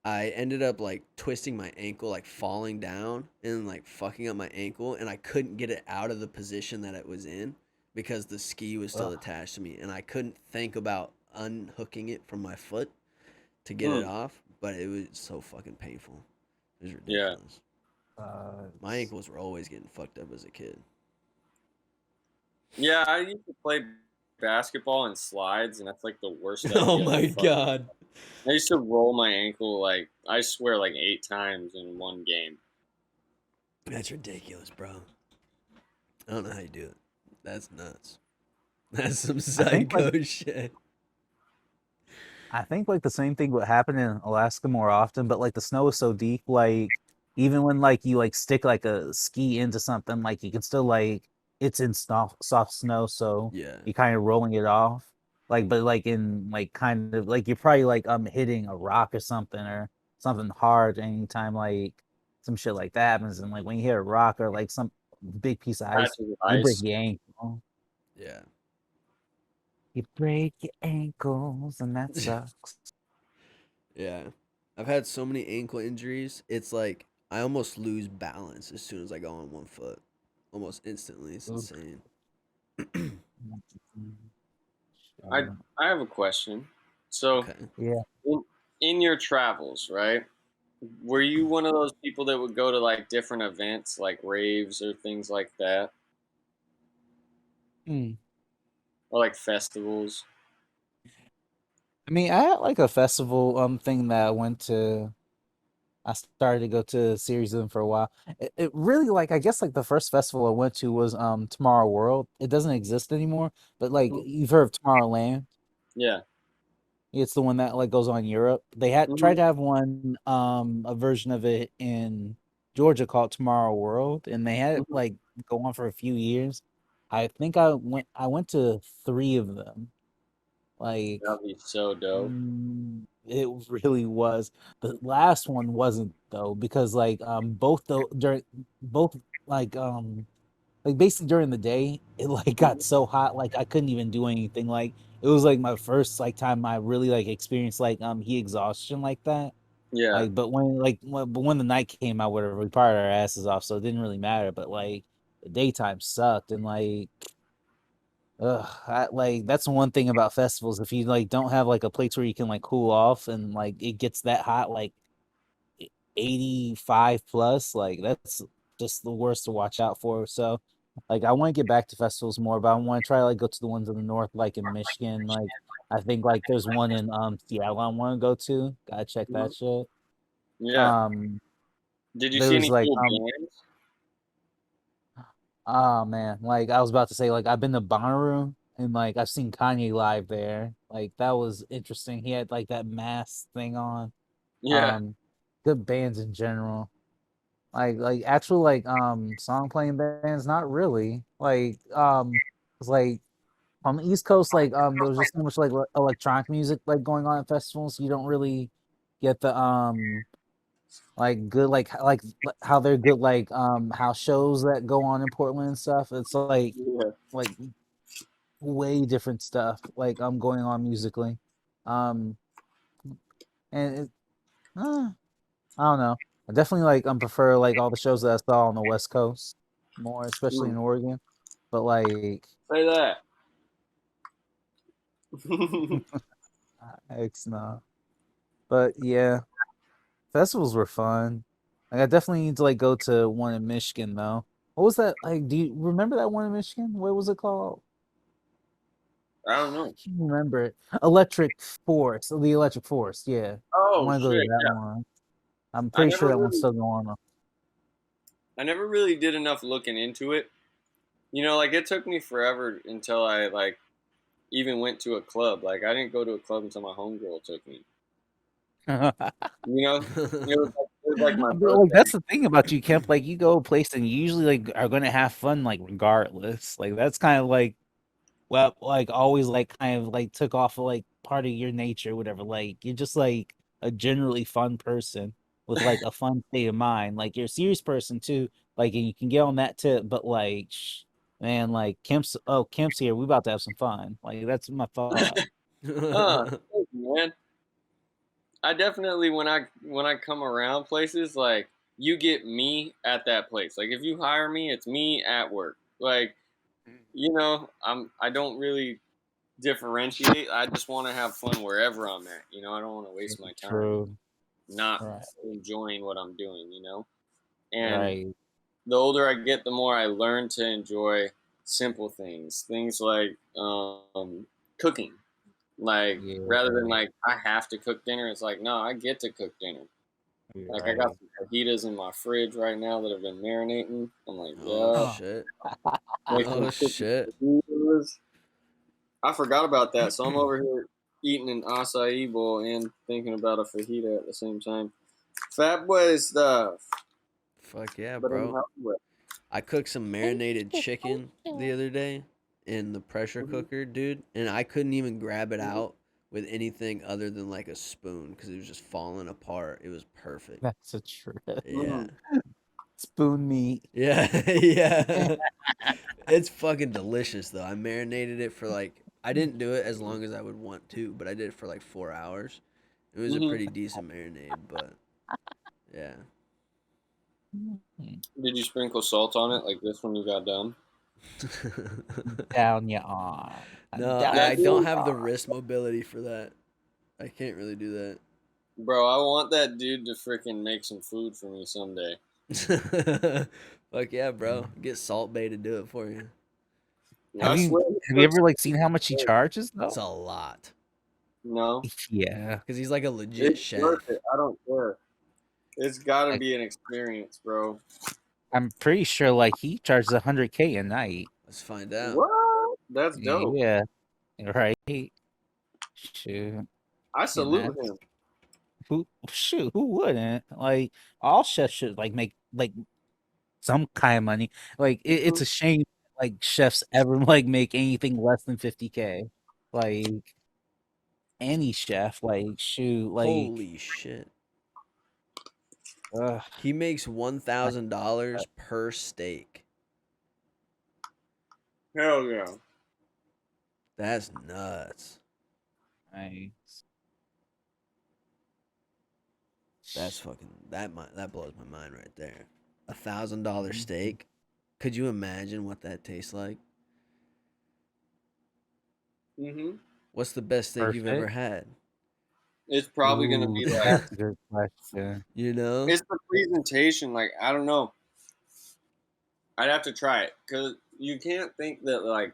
Speaker 1: I ended up like twisting my ankle, like falling down and like fucking up my ankle, and I couldn't get it out of the position that it was in because the ski was still
Speaker 6: Ugh.
Speaker 1: attached to me, and I couldn't think about unhooking it from my foot to get it off, but it was so fucking painful. It was
Speaker 2: Yeah.
Speaker 1: ridiculous. My ankles were always getting fucked up as a kid.
Speaker 2: Yeah, I used to play basketball and slides, and that's like the worst
Speaker 1: Oh
Speaker 2: idea.
Speaker 1: my
Speaker 2: Fuck.
Speaker 1: god.
Speaker 2: I used to roll my ankle like I swear like 8 times in one game.
Speaker 1: That's ridiculous, bro. I don't know how you do it. That's nuts. That's some
Speaker 6: think,
Speaker 1: psycho
Speaker 6: like-
Speaker 1: shit.
Speaker 6: I think like the same thing would happen in Alaska more often, but like the snow is so deep, like even when like you like stick like a ski into something, like you can still like it's in soft snow, so
Speaker 1: Yeah.
Speaker 6: you're kind of rolling it off. Like, but like in like kind of like you're probably like hitting a rock or something hard anytime like some shit like that happens, and like when you hit a rock or like some big piece of ice,
Speaker 2: Patches of
Speaker 6: you break
Speaker 2: ice.
Speaker 6: your ankle.
Speaker 1: Yeah.
Speaker 6: You break your ankles, and that sucks.
Speaker 1: Yeah. I've had so many ankle injuries. It's like I almost lose balance as soon as I go on one foot. Almost instantly. It's
Speaker 6: Oof.
Speaker 1: insane.
Speaker 2: I
Speaker 6: Uh,
Speaker 2: I have a question. So
Speaker 1: Okay.
Speaker 6: yeah.
Speaker 2: in your travels, right? Were you one of those people that would go to like different events, like raves or things like that,
Speaker 6: Hmm.
Speaker 2: or like festivals?
Speaker 6: I mean, I had like a festival thing that I went to. I started to go to a series of them for a while. It really like I guess like the first festival I went to was Tomorrow World. It doesn't exist anymore, but like
Speaker 2: Mhm.
Speaker 6: you've heard of Tomorrowland.
Speaker 2: Yeah.
Speaker 6: It's the one that like goes on Europe. They had tried
Speaker 2: Mhm.
Speaker 6: to have one a version of it in Georgia called Tomorrow World, and they had it
Speaker 2: Mhm.
Speaker 6: like go on for a few years. I think I went to 3 of them. Like
Speaker 2: That'd be so dope.
Speaker 6: It really was. The last one wasn't though because both though during both like basically during the day it like got
Speaker 2: Mhm.
Speaker 6: so hot like I couldn't even do anything. Like it was like my first like time I really like experienced like heat exhaustion like that.
Speaker 2: Yeah.
Speaker 6: But when the night came out, whatever, we partied our asses off, so it didn't really matter. But like the daytime sucked, and that's one thing about festivals. If you like don't have like a place where you can like cool off, and like it gets that hot, like 85 plus, like that's just the worst to watch out for. So, like, I want to get back to festivals more, but I want to try like go to the ones in the north, like in Michigan. Like, I think like there's one in Seattle I want to go to. Gotta check
Speaker 2: Mhm.
Speaker 6: that shit.
Speaker 2: Yeah.
Speaker 6: Um,
Speaker 2: Did you see
Speaker 6: there's
Speaker 2: any
Speaker 6: like
Speaker 2: cool bands?
Speaker 6: oh man, like I was about to say, like I've been to Bonnaroo and like I've seen Kanye live there. Like that was interesting. He had like that mask thing on.
Speaker 2: Yeah.
Speaker 6: Um, Good bands in general. Like actual like song playing bands, not really. It's like on the East Coast, like there was just so much like electronic music like going on at festivals. You don't really get the like good how they're good like house shows that go on in Portland and stuff. It's
Speaker 2: Yeah.
Speaker 6: like way different stuff like going on musically. Um and I don't know. I definitely like prefer like all the shows that I saw on the West Coast more, especially
Speaker 2: Mm.
Speaker 6: in Oregon. But like
Speaker 2: Say that.
Speaker 6: it's not. But yeah, festivals were fun. Like I definitely need to like go to one in Michigan though. What was that? Like, do you remember that one in Michigan? What was it called?
Speaker 2: I don't
Speaker 6: I
Speaker 2: know.
Speaker 6: can't remember it. Electric Force. The Electric Force. Yeah, I
Speaker 2: Oh
Speaker 6: want to go to
Speaker 2: shit.
Speaker 6: that
Speaker 2: Yeah.
Speaker 6: one. I'm
Speaker 2: I
Speaker 6: pretty sure
Speaker 2: never
Speaker 6: that one's
Speaker 2: really
Speaker 6: still going on.
Speaker 2: I never really did enough looking into it. Like it took me forever until I like even went to a club. Like I didn't go to a club until my homegirl took me. You know, it was like my
Speaker 6: But like
Speaker 2: birthday.
Speaker 6: that's the thing about you, Kemp. Like you go a place and you usually like are gonna have fun like regardless. Like that's kind of like like always like kind of like took off of like part of your nature, whatever. Like you're just like a generally fun person with like a fun state of mind. Like you're a serious person too. Like and you can get on that tip, but like man, like Kemp's here. We about to have some fun. Like that's my thought.
Speaker 2: Thank you, man. I definitely when I come around places like you get me at that place. Like if you hire me, it's me at work. Like I don't really differentiate. I just want to have fun wherever I'm at. I don't want to waste my time
Speaker 6: True.
Speaker 2: not
Speaker 6: Right.
Speaker 2: enjoying what I'm doing. And
Speaker 6: Right.
Speaker 2: the older I get, the more I learn to enjoy simple things like cooking. Like rather than
Speaker 6: Yeah.
Speaker 2: like I have to cook dinner, it's like no, I get to cook dinner.
Speaker 6: You're
Speaker 2: Like I got
Speaker 6: right.
Speaker 2: some fajitas in my fridge right now that have been marinating. I'm like,
Speaker 1: Oh
Speaker 2: yeah,
Speaker 6: Oh.
Speaker 1: shit.
Speaker 2: make some
Speaker 1: Oh
Speaker 2: chicken
Speaker 1: shit.
Speaker 2: fajitas. I forgot about that, so I'm over here eating an acai bowl and thinking about a fajita at the same time. Fat boy stuff,
Speaker 1: Fuck yeah,
Speaker 2: but I'm
Speaker 1: bro.
Speaker 2: happy with.
Speaker 1: I cooked some marinated chicken the other day in the pressure
Speaker 2: Mhm.
Speaker 1: cooker, dude, and I couldn't even grab it out with anything other than like a spoon because it was just falling apart. It was perfect.
Speaker 6: That's a trip.
Speaker 1: Yeah.
Speaker 6: Spoon meat.
Speaker 1: Yeah. Yeah. It's fucking delicious though. I marinated it for like I didn't do it as long as I would want to, but I did it for like 4 hours. It was a pretty decent marinade, but yeah.
Speaker 2: Did you sprinkle salt on it like this when you got done?
Speaker 6: Down your arm.
Speaker 1: No,
Speaker 6: Down
Speaker 1: I
Speaker 2: That
Speaker 6: your
Speaker 1: don't
Speaker 2: dude,
Speaker 1: have the
Speaker 6: arm.
Speaker 1: wrist mobility for that. I can't really do
Speaker 2: bro, I want that dude to freaking make some food for me someday.
Speaker 1: that. Fuck yeah, bro. Get Salt Bay to do it for you.
Speaker 2: I
Speaker 6: Have you
Speaker 2: swear he
Speaker 6: have you
Speaker 2: cooks
Speaker 6: ever like seen how much he
Speaker 2: good.
Speaker 6: charges
Speaker 1: It's
Speaker 6: though?
Speaker 1: a lot.
Speaker 2: No,
Speaker 6: Yeah.
Speaker 1: Because he's like a legit
Speaker 2: it's
Speaker 1: chef.
Speaker 2: worth it. I don't care. It's got to
Speaker 6: Like,
Speaker 2: be an experience, bro.
Speaker 6: I'm pretty sure like he charges 100K a night.
Speaker 1: Let's find out.
Speaker 2: What? That's dope.
Speaker 6: Yeah. Right. Shoot.
Speaker 2: I
Speaker 6: And
Speaker 2: salute
Speaker 6: that's
Speaker 2: him.
Speaker 6: who wouldn't? Like all chefs should like make like some kind of money. Like it's a shame like chefs ever like make anything less than 50K. Like any chef, like shoot, like
Speaker 1: Holy shit.
Speaker 6: ugh,
Speaker 1: He makes
Speaker 6: like,
Speaker 1: $1,000 per steak.
Speaker 2: Hell yeah.
Speaker 1: That's nuts.
Speaker 6: nice.
Speaker 1: That's fucking that blows my mind right there. $1,000 steak. Could you imagine what that tastes like?
Speaker 2: Mm-hmm.
Speaker 1: What's the best steak you've ever
Speaker 6: Perfect.
Speaker 1: had?
Speaker 2: It's probably gonna be like
Speaker 6: That's a good question.
Speaker 1: You know?
Speaker 2: it's the presentation. Like I don't know. I'd have to try it because you can't think that like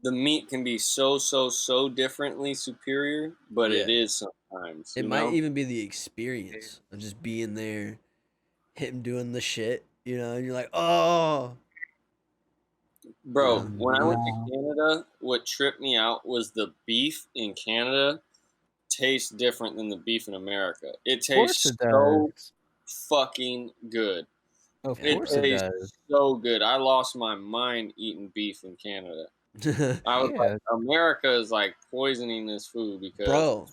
Speaker 2: the meat can be so differently superior, but it
Speaker 1: Yeah.
Speaker 2: is sometimes.
Speaker 1: It
Speaker 2: You
Speaker 1: might
Speaker 2: know,
Speaker 1: even be the experience of just being there, him doing the shit, and you're like, oh,
Speaker 2: bro.
Speaker 1: yeah,
Speaker 2: When I went to
Speaker 6: No.
Speaker 2: Canada, what tripped me out was the beef in Canada tastes different than the beef in America. It
Speaker 6: Of course
Speaker 2: tastes
Speaker 6: it
Speaker 2: so
Speaker 6: does.
Speaker 2: fucking good.
Speaker 6: Of
Speaker 1: yeah,
Speaker 2: It
Speaker 6: course it
Speaker 1: bro.
Speaker 2: tastes
Speaker 6: does.
Speaker 2: so good. I lost my mind eating beef in Canada. I was like,
Speaker 6: Yeah.
Speaker 2: America is like poisoning this food because
Speaker 1: Bro,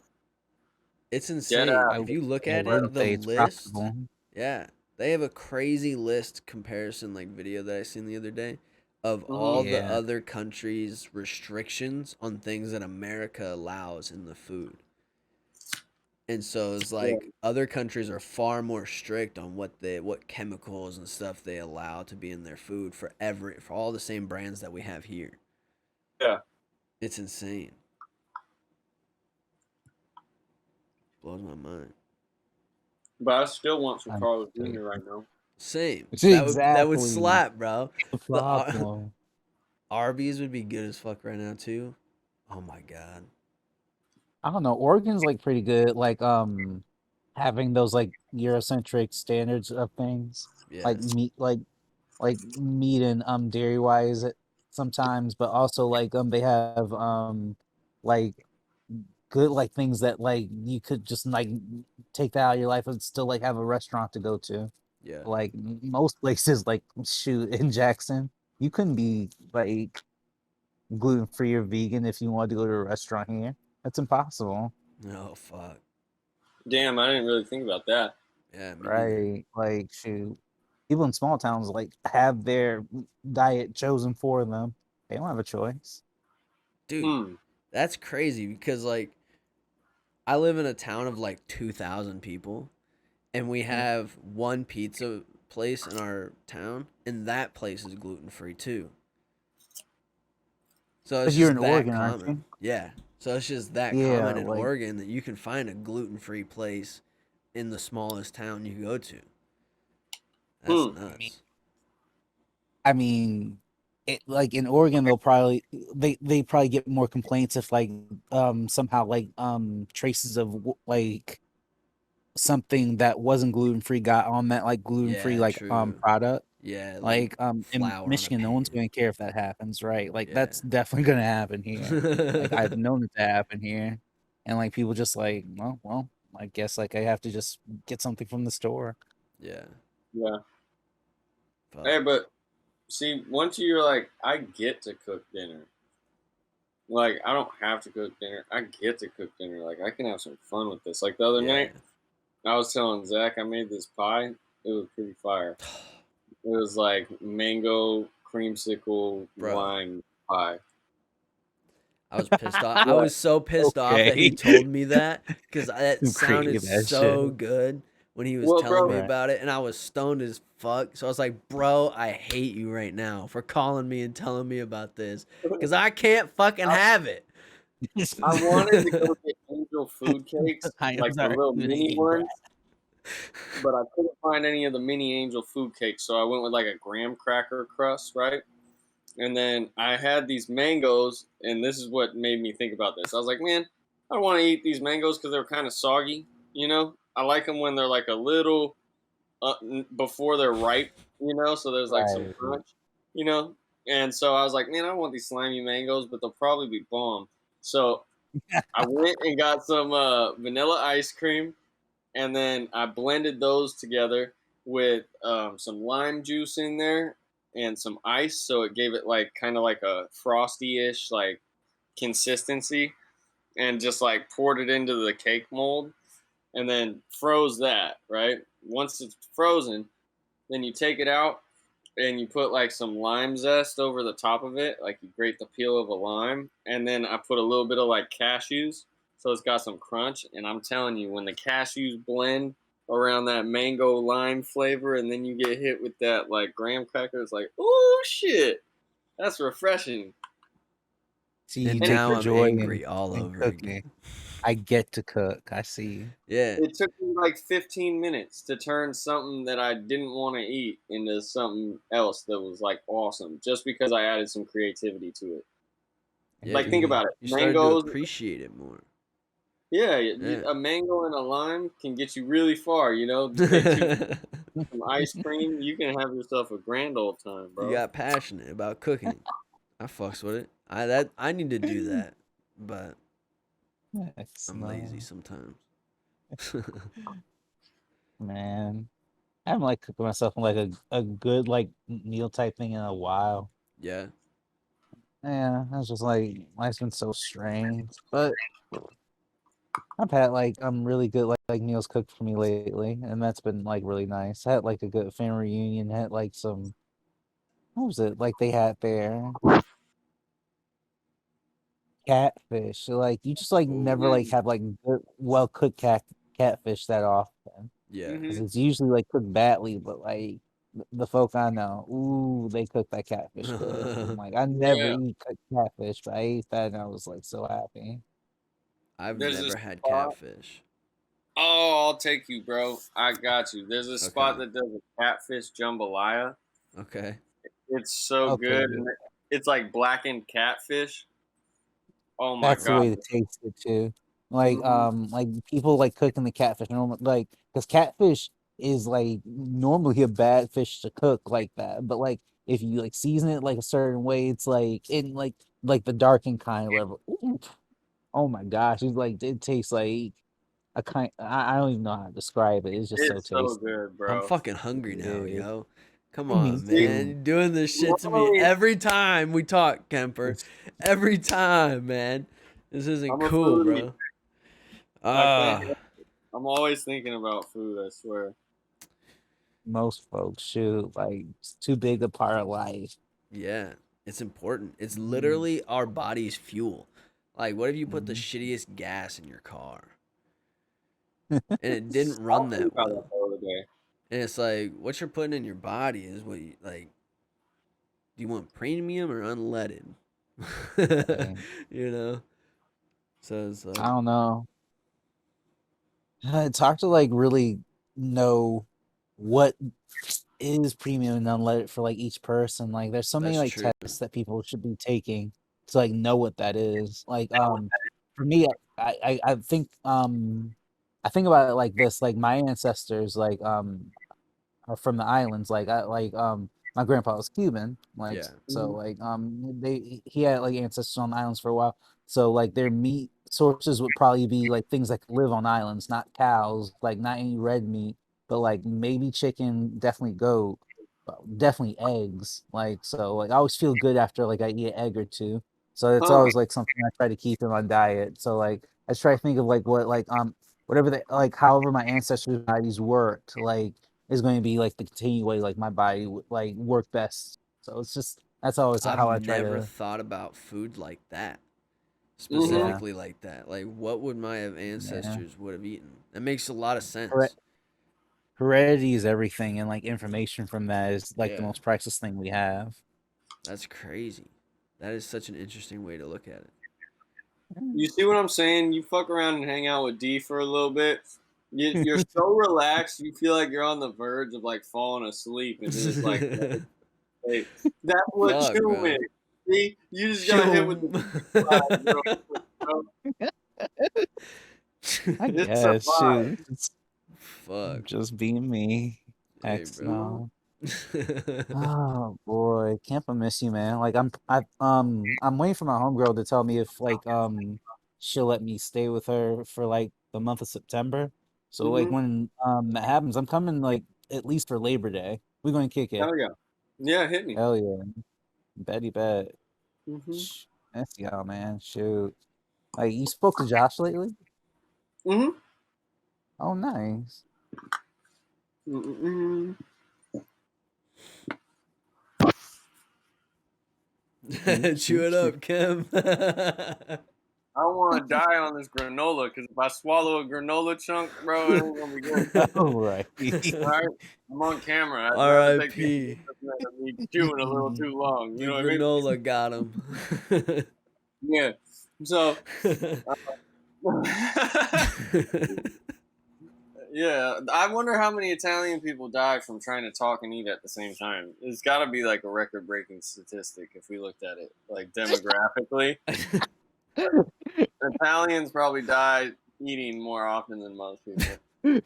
Speaker 1: it's
Speaker 2: dead
Speaker 1: insane.
Speaker 6: I,
Speaker 2: ass.
Speaker 1: If you look
Speaker 6: I
Speaker 1: at it,
Speaker 6: wouldn't
Speaker 1: the
Speaker 6: say it's
Speaker 1: list,
Speaker 6: profitable.
Speaker 1: yeah, they have a crazy list comparison like video that I seen the other day of
Speaker 2: Mm-hmm.
Speaker 1: all the
Speaker 6: Yeah.
Speaker 1: other countries' restrictions on things that America allows in the food. And so it's
Speaker 2: Yeah.
Speaker 1: like other countries are far more strict on what chemicals and stuff they allow to be in their food for all the same brands that we have here.
Speaker 2: Yeah.
Speaker 1: It's insane. Blows my mind.
Speaker 2: But I still want some
Speaker 6: I'm
Speaker 2: Carl's
Speaker 6: sick.
Speaker 2: Jr. right now.
Speaker 1: Same.
Speaker 6: See,
Speaker 1: That would
Speaker 6: exactly
Speaker 1: slap, bro.
Speaker 6: the
Speaker 1: The
Speaker 6: problem.
Speaker 1: Arby's would be good as fuck right now too. Oh my god.
Speaker 6: I don't know. Oregon's like pretty good, like having those like Eurocentric standards of things,
Speaker 1: Yeah.
Speaker 6: like meat, like meat and dairy wise sometimes, but also like they have like good like things that like you could just like take that out of your life and still like have a restaurant to go to.
Speaker 1: Yeah.
Speaker 6: Like most places, like shoot in Jackson, you couldn't be like gluten free or vegan if you wanted to go to a restaurant here. That's impossible.
Speaker 1: Oh fuck.
Speaker 2: Damn, I didn't really think about that.
Speaker 1: Yeah, me neither.
Speaker 6: Right. Like shoot. People in small towns like have their diet chosen for them. They don't have a choice.
Speaker 1: Dude,
Speaker 2: Hmm.
Speaker 1: that's crazy because like I live in a town of like 2,000 people and we have one pizza place in our town and that place is gluten free too. So it's
Speaker 6: Because you're
Speaker 1: just
Speaker 6: in
Speaker 1: that
Speaker 6: Oregon, aren't you?
Speaker 1: common. Yeah. So it's just that
Speaker 6: Yeah,
Speaker 1: common in
Speaker 6: like
Speaker 1: Oregon that you can find a gluten free place in the smallest town you go to. That's
Speaker 2: Hmm.
Speaker 1: nuts.
Speaker 6: I mean it like in Oregon they'll probably they probably get more complaints if like somehow like traces of like something that wasn't gluten free got on that like gluten free
Speaker 1: Yeah,
Speaker 6: like
Speaker 1: true.
Speaker 6: product.
Speaker 1: Yeah, like
Speaker 6: Like in
Speaker 1: flour on a
Speaker 6: Michigan, no one's
Speaker 1: pan.
Speaker 6: going to care if that happens, right? Like
Speaker 1: Yeah.
Speaker 6: that's definitely going to happen here. Like I've known it to happen here, and like people just like, well, I guess like I have to just get something from the store.
Speaker 1: Yeah.
Speaker 2: Yeah.
Speaker 1: Fuck.
Speaker 2: Hey, but see, once you're like, I get to cook dinner. Like, I don't have to cook dinner. I get to cook dinner. Like, I can have some fun with this. Like the other
Speaker 1: Yeah.
Speaker 2: night, I was telling Zach I made this pie. It was pretty fire. It was like mango creamsicle
Speaker 1: Bro.
Speaker 2: lime pie.
Speaker 1: I was pissed off. I was so pissed off that he
Speaker 6: Okay.
Speaker 1: told me that because that
Speaker 6: You
Speaker 1: sounded
Speaker 6: created that
Speaker 1: so
Speaker 6: shit.
Speaker 1: good when he was
Speaker 2: Well,
Speaker 1: telling
Speaker 2: bro,
Speaker 1: me
Speaker 6: Right.
Speaker 1: about it, and I was stoned as fuck. So I was like, "Bro, I hate you right now for calling me and telling me about this because I can't fucking have it."
Speaker 2: I wanted to go get angel food cakes,
Speaker 6: I am
Speaker 2: like the
Speaker 6: sorry
Speaker 2: little
Speaker 6: you
Speaker 2: mini
Speaker 6: hate
Speaker 2: ones, but I couldn't find any of the mini angel food cakes, so I went with like a graham cracker crust, right? And then I had these mangoes, and this is what made me think about this. I was like, man, I don't want to eat these mangoes because they're kind of soggy, you know? I like them when they're like a little before they're ripe, you know? So there's like some
Speaker 6: Right.
Speaker 2: crunch, you know? And so I was like, man, I don't want these slimy mangoes, but they'll probably be bomb. So I went and got some vanilla ice cream, and then I blended those together with some lime juice in there and some ice, so it gave it like kind of like a frosty-ish like consistency, and just like poured it into the cake mold, and then froze that. Right, once it's frozen, then you take it out and you put like some lime zest over the top of it, like you grate the peel of a lime, and then I put a little bit of like cashews, so it's got some crunch. And I'm telling you, when the cashews blend around that mango lime flavor, and then you get hit with that like graham cracker, it's like, oh shit, that's refreshing.
Speaker 6: See,
Speaker 1: And
Speaker 6: you take
Speaker 1: now
Speaker 6: your
Speaker 1: I'm
Speaker 6: joy
Speaker 1: angry all
Speaker 6: in
Speaker 1: over
Speaker 6: cooking.
Speaker 1: again.
Speaker 6: I get to cook. I see.
Speaker 1: Yeah.
Speaker 2: It took me like 15 minutes to turn something that I didn't want to eat into something else that was like awesome, just because I added some creativity to it.
Speaker 1: Yeah,
Speaker 2: Like, think
Speaker 1: you,
Speaker 2: about it.
Speaker 1: you started to
Speaker 2: Mangoes,
Speaker 1: appreciate it more.
Speaker 2: yeah,
Speaker 1: Yeah.
Speaker 2: a mango and a lime can get you really far, you know? Take some ice cream, you can have yourself a grand old time,
Speaker 1: You
Speaker 2: bro.
Speaker 1: got passionate about cooking. I fucks with it. I need to do that, but
Speaker 6: That's
Speaker 1: I'm lazy
Speaker 6: no,
Speaker 1: sometimes.
Speaker 6: man. I haven't like cooking myself in like a good like meal type thing in a while.
Speaker 1: Yeah.
Speaker 6: Yeah, I was just like life's been so strange. But I've had like really good like meals cooked for me lately, and that's been like really nice. I had like a good family reunion, had like some what was it like they had there? Catfish. So, like you just like never like
Speaker 2: Mm,
Speaker 6: have like good, well cooked catfish that often.
Speaker 1: Yeah.
Speaker 6: Because
Speaker 2: mm-hmm.
Speaker 6: it's usually like cooked badly, but like the folk I know, ooh, they cook that catfish good. I'm like, I never
Speaker 2: Yeah,
Speaker 6: eat cooked catfish, but I ate that and I was like so happy.
Speaker 1: I've
Speaker 2: there's this
Speaker 1: never had
Speaker 2: spot.
Speaker 1: catfish.
Speaker 2: Oh, I'll take you, bro. I got you. There's a spot
Speaker 1: Okay.
Speaker 2: that does a catfish jambalaya.
Speaker 1: Okay.
Speaker 2: It's so
Speaker 6: Okay,
Speaker 2: good. And it's like blackened catfish. Oh my
Speaker 6: that's the
Speaker 2: God.
Speaker 6: way to taste it too.
Speaker 2: Mm-hmm.
Speaker 6: Like people like cooking the catfish normal, like because catfish is like normally a bad fish to cook like that, but like if you like season it like a certain way, it's like in like the darkened kind or whatever. Ooh, oh my gosh, it's like it tastes like a kind. I don't even know how to describe it. It's just so
Speaker 2: It's so
Speaker 6: tasty.
Speaker 2: good,
Speaker 1: I'm
Speaker 2: bro.
Speaker 1: fucking hungry
Speaker 6: It
Speaker 1: now,
Speaker 6: is.
Speaker 1: yo. Come
Speaker 6: Me
Speaker 1: on,
Speaker 2: See,
Speaker 1: man.
Speaker 6: too.
Speaker 1: You're doing this shit to me
Speaker 2: normally
Speaker 1: every time we talk, Kemper.
Speaker 6: It's
Speaker 1: Every time, man. This isn't
Speaker 2: I'm a
Speaker 1: cool,
Speaker 2: foodie.
Speaker 1: bro.
Speaker 2: I can't.
Speaker 1: Ah,
Speaker 2: I'm always thinking about food. I swear.
Speaker 6: most folks shoot like it's too big a part of life.
Speaker 1: yeah. It's important. It's
Speaker 6: Mm,
Speaker 1: literally our body's fuel. Like, what if you put the
Speaker 6: mm.
Speaker 1: shittiest gas in your car and it didn't
Speaker 2: I'll
Speaker 1: run
Speaker 2: think
Speaker 1: that
Speaker 2: about that
Speaker 1: well?
Speaker 2: the other day.
Speaker 1: And it's like, what you're putting in your body is what you like. Do you want premium or unleaded?
Speaker 6: Dang.
Speaker 1: You know? So it's
Speaker 6: I
Speaker 1: like,
Speaker 6: don't know. It's hard to like really know what is premium and unleaded for like each person. Like there's so many
Speaker 1: that's
Speaker 6: like
Speaker 1: true.
Speaker 6: tests that people should be taking to like know what that is. Like for me I think about it like this, like my ancestors are from the islands. Like I my grandpa was Cuban, like
Speaker 1: Yeah.
Speaker 6: so
Speaker 2: Mhm.
Speaker 6: like he had like ancestors on the islands for a while. So like their meat sources would probably be like things that live on islands, not cows, like not any red meat, but like maybe chicken, definitely goat, definitely eggs. Like so like I always feel good after like I eat an egg or two. So it's
Speaker 2: Huh?
Speaker 6: always like something I try to keep in my diet. So like I try to think of like what like whatever they like however my ancestors' bodies worked, like is going to be like the continuing way like my body would like work best. So it's just that's always
Speaker 1: I've
Speaker 6: how I try
Speaker 1: never
Speaker 6: to.
Speaker 1: thought about food like that. specifically like that. Like, what would my
Speaker 6: Yeah.
Speaker 1: ancestors would have eaten? That makes a lot of sense.
Speaker 6: Heredity is everything, and like information from that is like the
Speaker 1: Yeah.
Speaker 6: most priceless thing we have.
Speaker 1: That's crazy. That is such an interesting way to look at it.
Speaker 2: You see what I'm saying? You fuck around and hang out with D for a little bit. You're so relaxed. You feel like you're on the verge of like falling asleep, and then it's like, hey, that's what
Speaker 1: Fuck,
Speaker 2: chewing
Speaker 1: bro.
Speaker 2: is. See, you just got hit with the vibe, bro.
Speaker 6: I
Speaker 2: It's a
Speaker 6: guess
Speaker 2: vibe.
Speaker 6: shoot, it's
Speaker 1: Fuck.
Speaker 6: just being me.
Speaker 1: Hey,
Speaker 6: X
Speaker 1: bro.
Speaker 6: no. Oh boy, Kemper miss you, man. Like I'm waiting for my homegirl to tell me if like she'll let me stay with her for like the month of September. So like
Speaker 2: Mm-hmm.
Speaker 6: when that happens, I'm coming like at least for Labor Day. We're going to kick it.
Speaker 2: Hell yeah. Yeah, hit me.
Speaker 6: Hell yeah. Betty bet.
Speaker 2: Mm-hmm.
Speaker 6: That's y'all, man. Shoot. Like you spoke to Josh lately?
Speaker 2: Mm-hmm.
Speaker 6: Oh nice.
Speaker 2: Mm-hmm.
Speaker 1: Chew it up, Kim.
Speaker 2: I don't want to die on this granola because if I swallow a granola chunk, bro, it ain't gonna be good.
Speaker 6: All right.
Speaker 2: All right, I'm on camera. I'd rather take the
Speaker 1: R.I.P.
Speaker 2: of me chewing a little too long. You
Speaker 1: The
Speaker 2: know what I mean?
Speaker 1: granola got him.
Speaker 2: Yeah. So, yeah, I wonder how many Italian people die from trying to talk and eat at the same time. It's got to be like a record-breaking statistic if we looked at it, like demographically. Italians probably die eating more often than most people. But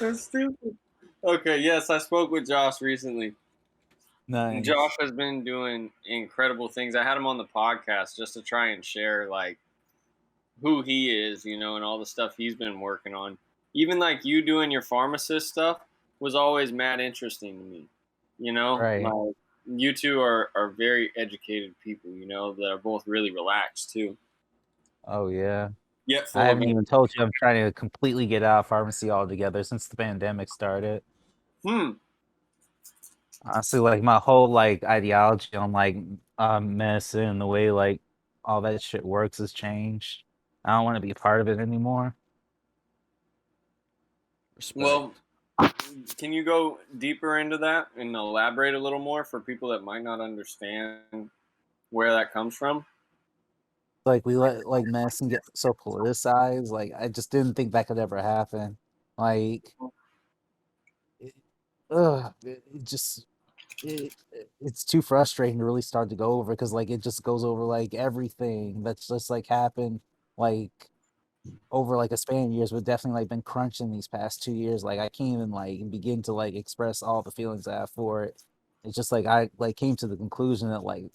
Speaker 2: it's stupid. Okay, yes, I spoke with Josh recently.
Speaker 6: Nice.
Speaker 2: Josh has been doing incredible things. I had him on the podcast just to try and share like who he is, you know, and all the stuff he's been working on. Even like you doing your pharmacist stuff was always mad interesting to me. You know,
Speaker 6: Right.
Speaker 2: like you two are very educated people, you know, that are both really relaxed too.
Speaker 6: Oh yeah.
Speaker 2: Yet
Speaker 6: I
Speaker 2: full of
Speaker 6: haven't even told you I'm trying to completely get out of pharmacy altogether since the pandemic started. Honestly, like my whole like ideology on like medicine and the way like all that shit works has changed. I don't want to be a part of it anymore.
Speaker 1: Respect.
Speaker 2: Well, can you go deeper into that and elaborate a little more for people that might not understand where that comes from?
Speaker 6: Like we let like medicine get so politicized. Like I just didn't think that could ever happen. Like, it just it's too frustrating to really start to go over because like it just goes over like everything that's just like happened like over like a span of years, but definitely like been crunching these past 2 years. Like I can't even like begin to like express all the feelings I have for it. It's just like I like came to the conclusion that like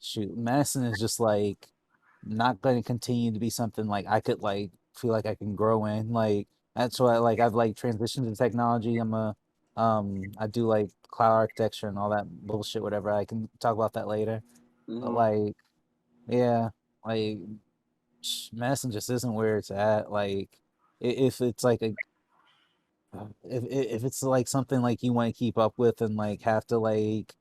Speaker 6: shoot, medicine is just like not going to continue to be something like I could like feel like I can grow in. Like that's why like I've like transitioned to technology. I do like cloud architecture and all that bullshit, whatever. I can talk about that later. But like yeah, like medicine just isn't where it's at. Like if it's like a if it's like something like you want to keep up with and like have to like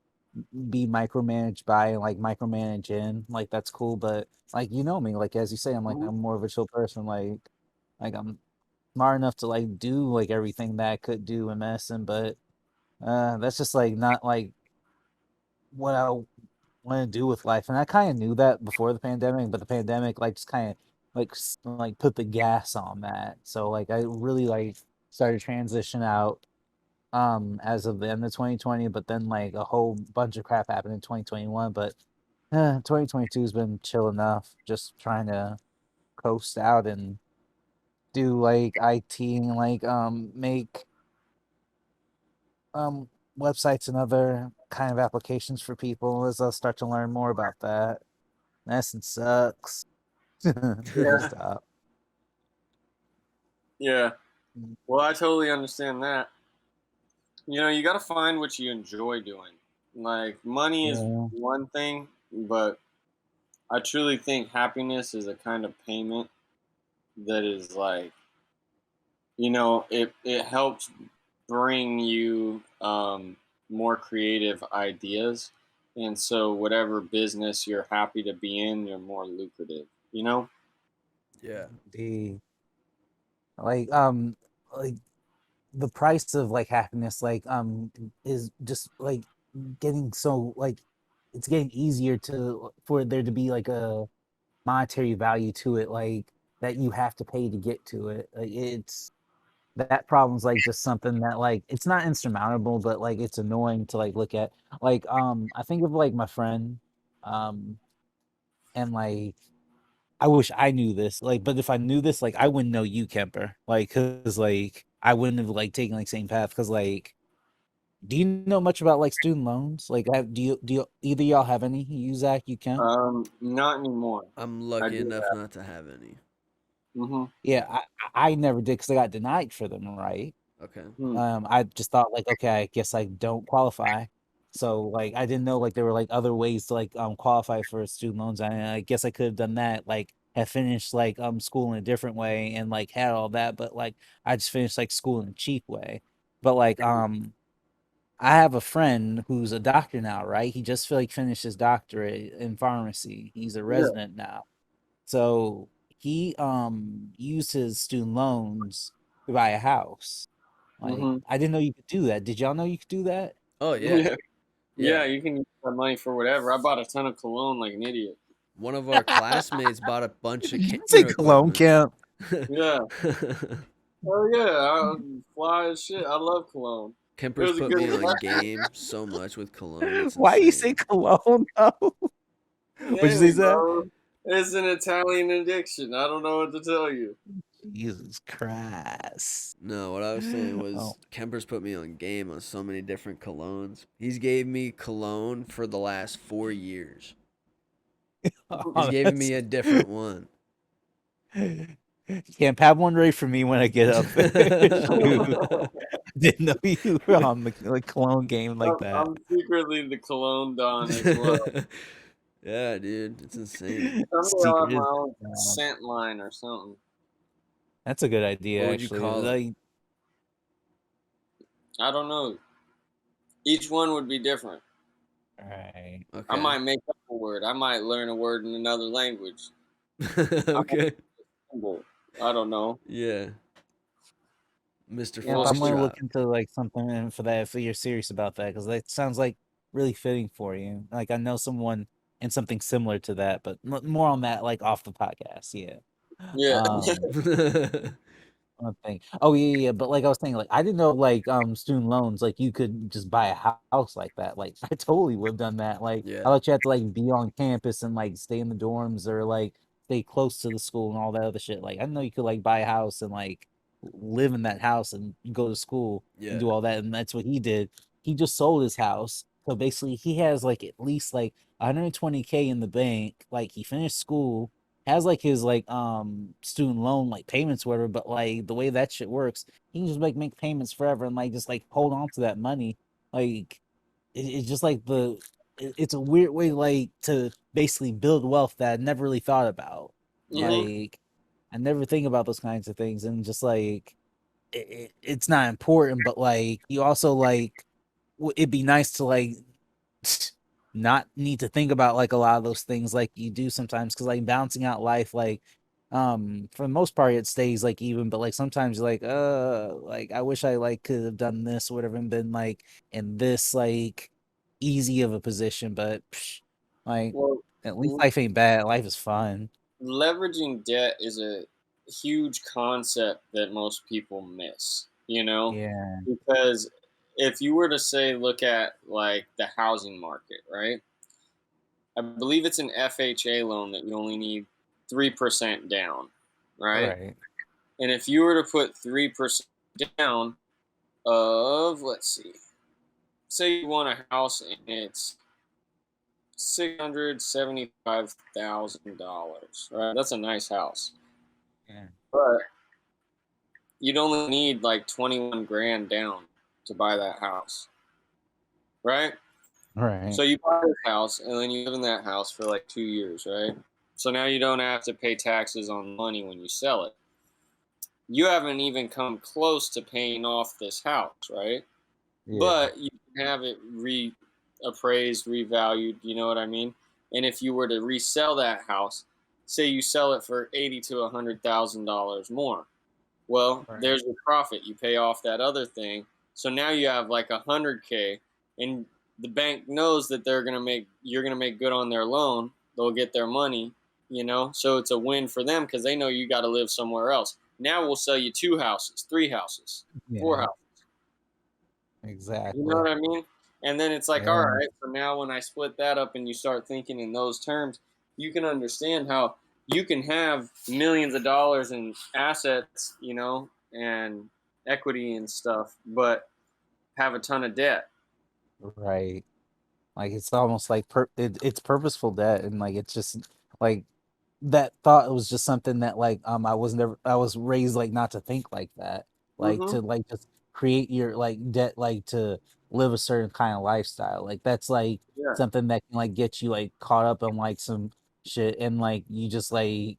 Speaker 6: be micromanaged by and like micromanage in, like that's cool. But like you know me, like as you say, I'm like I'm more of a chill person. Like I'm smart enough to like do like everything that I could do in medicine, but that's just like not like what I want to do with life. And I kind of knew that before the pandemic, but the pandemic like just kind of like put the gas on that. So like I really like started transition out as of the end of 2020, but then like a whole bunch of crap happened in 2021. But 2022 has been chill enough, just trying to coast out and do like IT and like make um websites and other kind of applications for people as I'll start to learn more about that. Medicine sucks. Full
Speaker 2: Yeah.
Speaker 6: stop.
Speaker 2: Yeah. Well, I totally understand that. You know, you got to find what you enjoy doing. Like, money is
Speaker 6: Yeah.
Speaker 2: one thing, but I truly think happiness is a kind of payment that is like, you know, it helps bring you more creative ideas and so whatever business you're happy to be in, you're more lucrative. You know?
Speaker 1: Yeah.
Speaker 6: The like like the price of like happiness is just like getting so like it's getting easier to for there to be like a monetary value to it, like that you have to pay to get to it. Like it's that problem's like just something that like it's not insurmountable, but like it's annoying to like look at. Like I think of like my friend, um and like I wish I knew this, like, but if I knew this, like, I wouldn't know you, Kemper, like, cause like I wouldn't have like taken like same path, cause like, do you know much about like student loans? Like, do you either y'all have any? You, Zach, you can.
Speaker 2: Not anymore.
Speaker 1: I'm
Speaker 2: I
Speaker 1: lucky
Speaker 2: do
Speaker 1: enough
Speaker 2: that.
Speaker 1: not to have any.
Speaker 2: Mm-hmm.
Speaker 6: Yeah, I never did because I got denied for them, right?
Speaker 1: Okay.
Speaker 6: I just thought like, okay, I guess I don't qualify. So like I didn't know like there were like other ways to like qualify for student loans. I guess I could have done that, like have finished like school in a different way and like had all that, but like I just finished like school in a cheap way. But like I have a friend who's a doctor now, right? He just like finished his doctorate in pharmacy. He's a
Speaker 2: Yeah.
Speaker 6: resident now. So he used his student loans to buy a house. Like,
Speaker 2: Mm-hmm.
Speaker 6: I didn't know you could do that. Did y'all know you could do that?
Speaker 1: Oh yeah.
Speaker 2: Yeah. Yeah,
Speaker 1: Yeah.
Speaker 2: you can use that money for whatever. I bought a ton of cologne like an idiot.
Speaker 1: One of our classmates bought a bunch of
Speaker 6: Did you say
Speaker 1: camera
Speaker 6: cologne
Speaker 1: equipment.
Speaker 6: camp?
Speaker 2: Yeah. Oh yeah, I fly as shit. I love cologne. It
Speaker 1: Kemper's
Speaker 2: was a
Speaker 1: put
Speaker 2: good
Speaker 1: me on
Speaker 2: investment.
Speaker 1: game so much with cologne. It's
Speaker 6: Why you say
Speaker 1: insane.
Speaker 6: cologne though? What'd you say,
Speaker 2: Hey,
Speaker 6: Zach?
Speaker 2: bro. It's an Italian addiction. I don't know what to tell you.
Speaker 6: Jesus Christ.
Speaker 1: No, what I was saying
Speaker 6: Oh,
Speaker 1: was Kemper's put me on game on so many different colognes. He's gave me cologne for the last 4 years. He's
Speaker 6: oh,
Speaker 1: giving me a different one.
Speaker 6: Camp, have one ready for me when I get up there. Shoot. Didn't know you were on the like cologne game like that.
Speaker 2: I'm secretly the cologne don as well.
Speaker 1: Yeah, dude, it's insane.
Speaker 2: Someday I'll have
Speaker 6: Secret
Speaker 2: my
Speaker 6: is
Speaker 2: own scent line or something.
Speaker 6: that's a good
Speaker 1: What
Speaker 6: idea,
Speaker 1: would you
Speaker 6: actually.
Speaker 1: call it?
Speaker 6: Like,
Speaker 2: I don't know. Each one would be different.
Speaker 6: right.
Speaker 2: I
Speaker 1: Okay.
Speaker 2: might make up a word. I might learn a word in another language.
Speaker 1: Okay.
Speaker 2: I don't know.
Speaker 1: Yeah. Mr.
Speaker 6: Yeah,
Speaker 2: We'll
Speaker 6: I'm gonna
Speaker 2: see.
Speaker 6: look
Speaker 1: Foxtrot.
Speaker 6: into like something for that if you're serious about that, because that sounds like really fitting for you. Like I know someone in something similar to that, but more on that like off the podcast. Yeah.
Speaker 2: Yeah.
Speaker 6: Um, one thing. Oh yeah. But like I was saying, like I didn't know like student loans like you could just buy a house like that. Like I totally would have done that. Like I
Speaker 1: Yeah.
Speaker 6: thought you had to like be on campus and like stay in the dorms or like stay close to the school and all that other shit. Like I didn't know you could like buy a house and like live in that house and go to school and
Speaker 1: Yeah.
Speaker 6: do all that. And that's what he did. He just sold his house. So basically he has like at least like 120K in the bank. Like he finished school, has like his like student loan like payments or whatever, but like the way that shit works, he can just like make payments forever and like just like hold on to that money. Like it's just like it's a weird way like to basically build wealth that I never really thought about.
Speaker 1: Yeah.
Speaker 2: Mhm.
Speaker 6: Like I never think about those kinds of things, and just like it's not important, but like you also like it'd be nice to like not need to think about like a lot of those things like you do sometimes, because like balancing out life, like for the most part it stays like even, but like sometimes you're like I wish I like could have done this or whatever and been like in this like easy of a position, but like
Speaker 2: Well,
Speaker 6: at least life ain't bad, life is fun.
Speaker 2: leveraging debt is a huge concept that most people miss,
Speaker 6: Yeah,
Speaker 2: because if you were to say, look at like the housing market, right? I believe it's an FHA loan that you only need 3% down, right?
Speaker 6: right.
Speaker 2: And if you were to put 3% down of, let's see, say you want a house and it's $675,000, right? That's a nice house.
Speaker 6: Yeah.
Speaker 2: But you'd only need like 21 grand down to buy that house, right?
Speaker 6: Right.
Speaker 2: So you buy this house and then you live in that house for like 2 years, right? So now you don't have to pay taxes on money when you sell it. You haven't even come close to paying off this house, right?
Speaker 6: Yeah.
Speaker 2: But you can have it appraised, revalued, you know what I mean? And if you were to resell that house, say you sell it for $80,000 to $100,000 more, well,
Speaker 6: Right.
Speaker 2: there's your profit. You pay off that other thing, so now you have like 100K, and the bank knows that you're gonna make good on their loan. They'll get their money, you know. So it's a win for them because they know you got to live somewhere else. Now we'll sell you 2 houses, 3 houses, 4 houses. You know
Speaker 6: Exactly.
Speaker 2: what I mean? And then it's like, all
Speaker 6: Yeah.
Speaker 2: right, so now when I split that up and you start thinking in those terms, you can understand how you can have millions of dollars in assets, you know, and equity and stuff, but have a ton of debt.
Speaker 6: Right. Like it's almost like it's purposeful debt, and like it's just like that thought was just something that like I was raised like not to think like that, like
Speaker 2: Mm-hmm.
Speaker 6: to like just create your like debt like to live a certain kind of lifestyle. Like that's like
Speaker 2: Yeah.
Speaker 6: something that can like get you like caught up in like some shit, and like you just like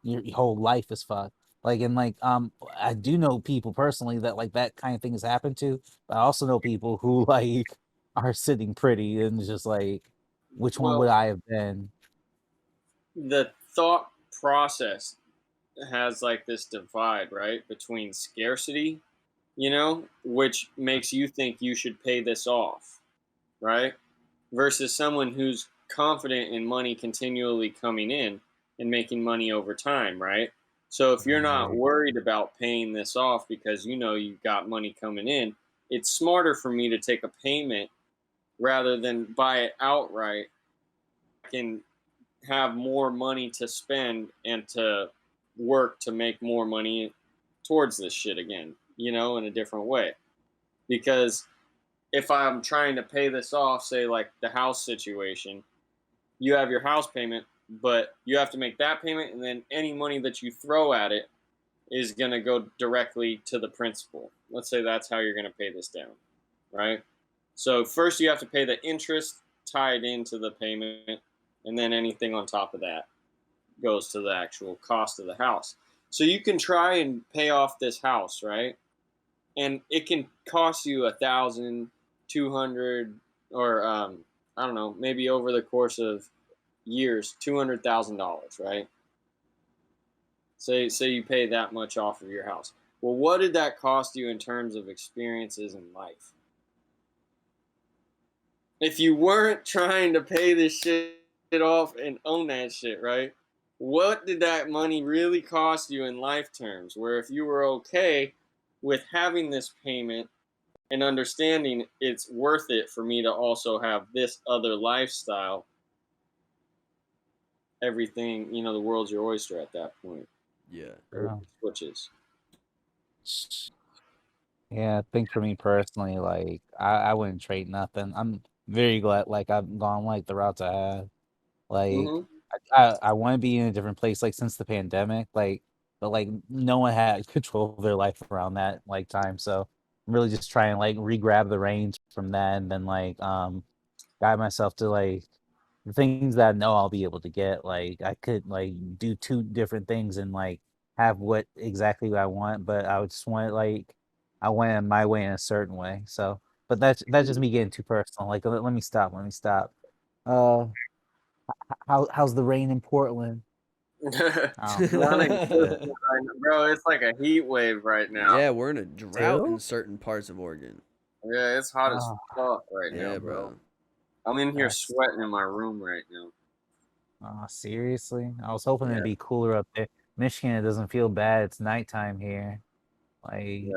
Speaker 6: your whole life is fucked. Like and like I do know people personally that like that kind of thing has happened to, but I also know people who like are sitting pretty and it's just like which one would
Speaker 2: Well,
Speaker 6: I have been?
Speaker 2: the thought process has like this divide, right, between scarcity, you know, which makes you think you should pay this off, right? Versus someone who's confident in money continually coming in and making money over time, right? So if you're not
Speaker 6: Right.
Speaker 2: worried about paying this off because you know you've got money coming in, it's smarter for me to take a payment rather than buy it outright. I can have more money to spend and to work to make more money towards this shit again, you know, in a different way. Because if I'm trying to pay this off, say like the house situation, you have your house payment, but you have to make that payment, and then any money that you throw at it is going to go directly to the principal. Let's say that's how you're going to pay this down, right? So first you have to pay the interest tied into the payment, and then anything on top of that goes to the actual cost of the house. So you can try and pay off this house, right? And it can cost you 1,200, or I don't know, maybe over the course of years, $200,000, right? Say you pay that much off of your house. Well, what did that cost you in terms of experiences in life? If you weren't trying to pay this shit off and own that shit, right? What did that money really cost you in life terms? Where if you were okay with having this payment and understanding it's worth it for me to also have this other lifestyle, everything, you know, the world's your oyster at that point.
Speaker 1: Yeah.
Speaker 6: Yeah.
Speaker 2: Switches.
Speaker 6: Yeah, I think for me personally, like I wouldn't trade nothing. I'm very glad like I've gone like the routes I have. Like
Speaker 2: Mm-hmm.
Speaker 6: I want to be in a different place like since the pandemic, like but like no one had control of their life around that like time. So I'm really just trying to like re-grab the reins from that and then like guide myself to like the things that I know I'll be able to get. Like I could like do two different things and like have what exactly what I want, but I would just want it like I want it my way in a certain way. So, but that's just me getting too personal. Like let me stop. Let me stop. Uh, how's the rain in Portland? Oh,
Speaker 2: Not in
Speaker 6: shit.
Speaker 2: bro. It's like a heat wave right now.
Speaker 1: Yeah, we're in a drought in
Speaker 6: Still?
Speaker 1: certain parts of Oregon.
Speaker 2: Yeah, it's hot as
Speaker 6: Oh,
Speaker 2: fuck right now,
Speaker 1: Yeah,
Speaker 2: bro.
Speaker 1: bro.
Speaker 2: I'm in here
Speaker 6: that's
Speaker 2: sweating in my room right now.
Speaker 6: seriously. I was hoping it'd
Speaker 2: Yeah,
Speaker 6: be cooler up there. Michigan, it doesn't feel bad. It's nighttime here. Like,
Speaker 2: yeah.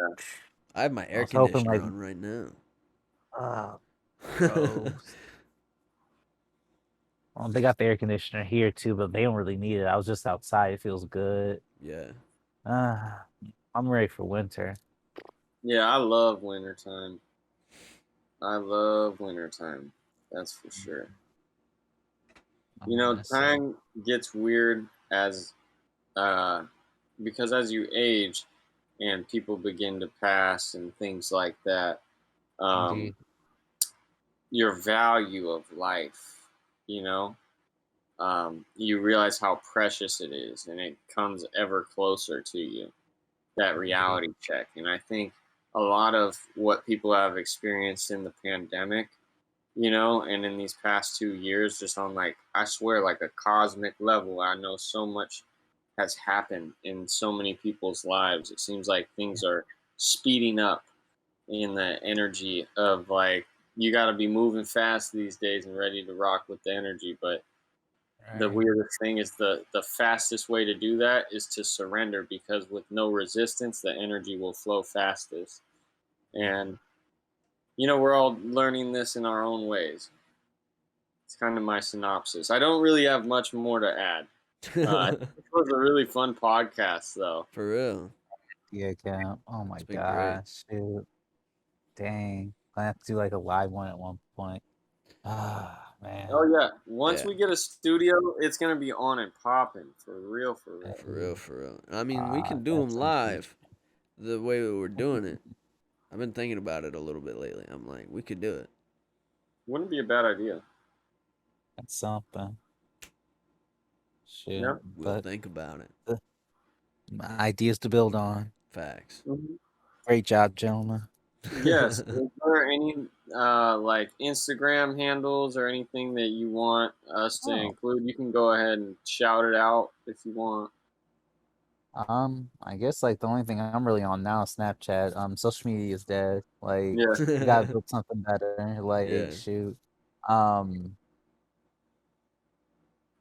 Speaker 1: I have my
Speaker 6: I
Speaker 1: air
Speaker 6: was hoping
Speaker 1: conditioner
Speaker 6: like,
Speaker 1: on right now.
Speaker 6: gross. Well, they got the air conditioner here too, but they don't really need it. I was just outside. It feels good.
Speaker 1: Yeah.
Speaker 6: Uh, I'm ready for winter.
Speaker 2: Yeah, I love wintertime. I love wintertime. That's for sure.
Speaker 6: I'm
Speaker 2: You know,
Speaker 6: gonna say,
Speaker 2: time gets weird as uh because as you age and people begin to pass and things like that, um,
Speaker 6: indeed.
Speaker 2: your value of life, you know, you realize how precious it is, and it comes ever closer to you. That
Speaker 6: Indeed.
Speaker 2: reality check, and I think a lot of what people have experienced in the pandemic And in these past 2 years, just on like, I swear, like a cosmic level, I know so much has happened in so many people's lives. It seems like things are speeding up in the energy of like, you got to be moving fast these days and ready to rock with the energy. But the weirdest thing is the fastest way to do that is to surrender, because with no resistance, the energy will flow fastest. And we're all learning this in our own ways. It's kind of my synopsis. I don't really have much more to add. It was a really fun podcast, though.
Speaker 1: For real.
Speaker 6: Yeah, Cam. Oh my
Speaker 1: It's been great.
Speaker 6: gosh, shoot. Dang. I have to do like a live one at one point. Ah, man.
Speaker 2: Oh yeah. Once we get a studio, it's gonna be on and popping for real, for real.
Speaker 1: For real, for real. I mean, we can do them live the way we were doing it. I've been thinking about it a little bit lately. I'm like, we could do it.
Speaker 2: Wouldn't be a bad idea.
Speaker 6: That's something. Shit.
Speaker 2: Yeah.
Speaker 1: We'll think about it.
Speaker 6: Ideas to build on.
Speaker 1: Facts.
Speaker 2: Mm-hmm.
Speaker 6: Great job, gentlemen.
Speaker 2: Yes. Is there any like Instagram handles or anything that you want us to include? You can go ahead and shout it out if you want.
Speaker 6: I guess like the only thing I'm really on now is Snapchat. Social media is dead. Like,
Speaker 2: Yeah.
Speaker 6: you gotta build something better. Like, shoot.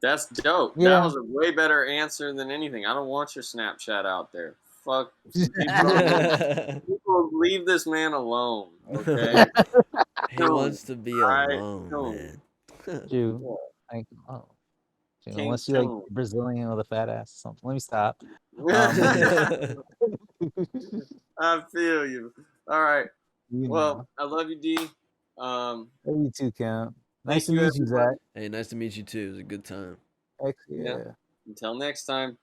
Speaker 2: That's dope.
Speaker 6: Yeah.
Speaker 2: That was a way better answer than anything. I don't want your Snapchat out there. Fuck. People leave this man alone, okay?
Speaker 1: He wants to be alone, man.
Speaker 6: Dude, like, dude, unless you like Brazilian with a fat ass or something. Let me stop.
Speaker 2: I feel you. All right. Well, I love you, D.
Speaker 6: Love you too, Cam. Nice to meet you, Zach.
Speaker 1: Hey, nice to meet you too. It was a good time.
Speaker 6: Heck yeah.
Speaker 2: Until next time.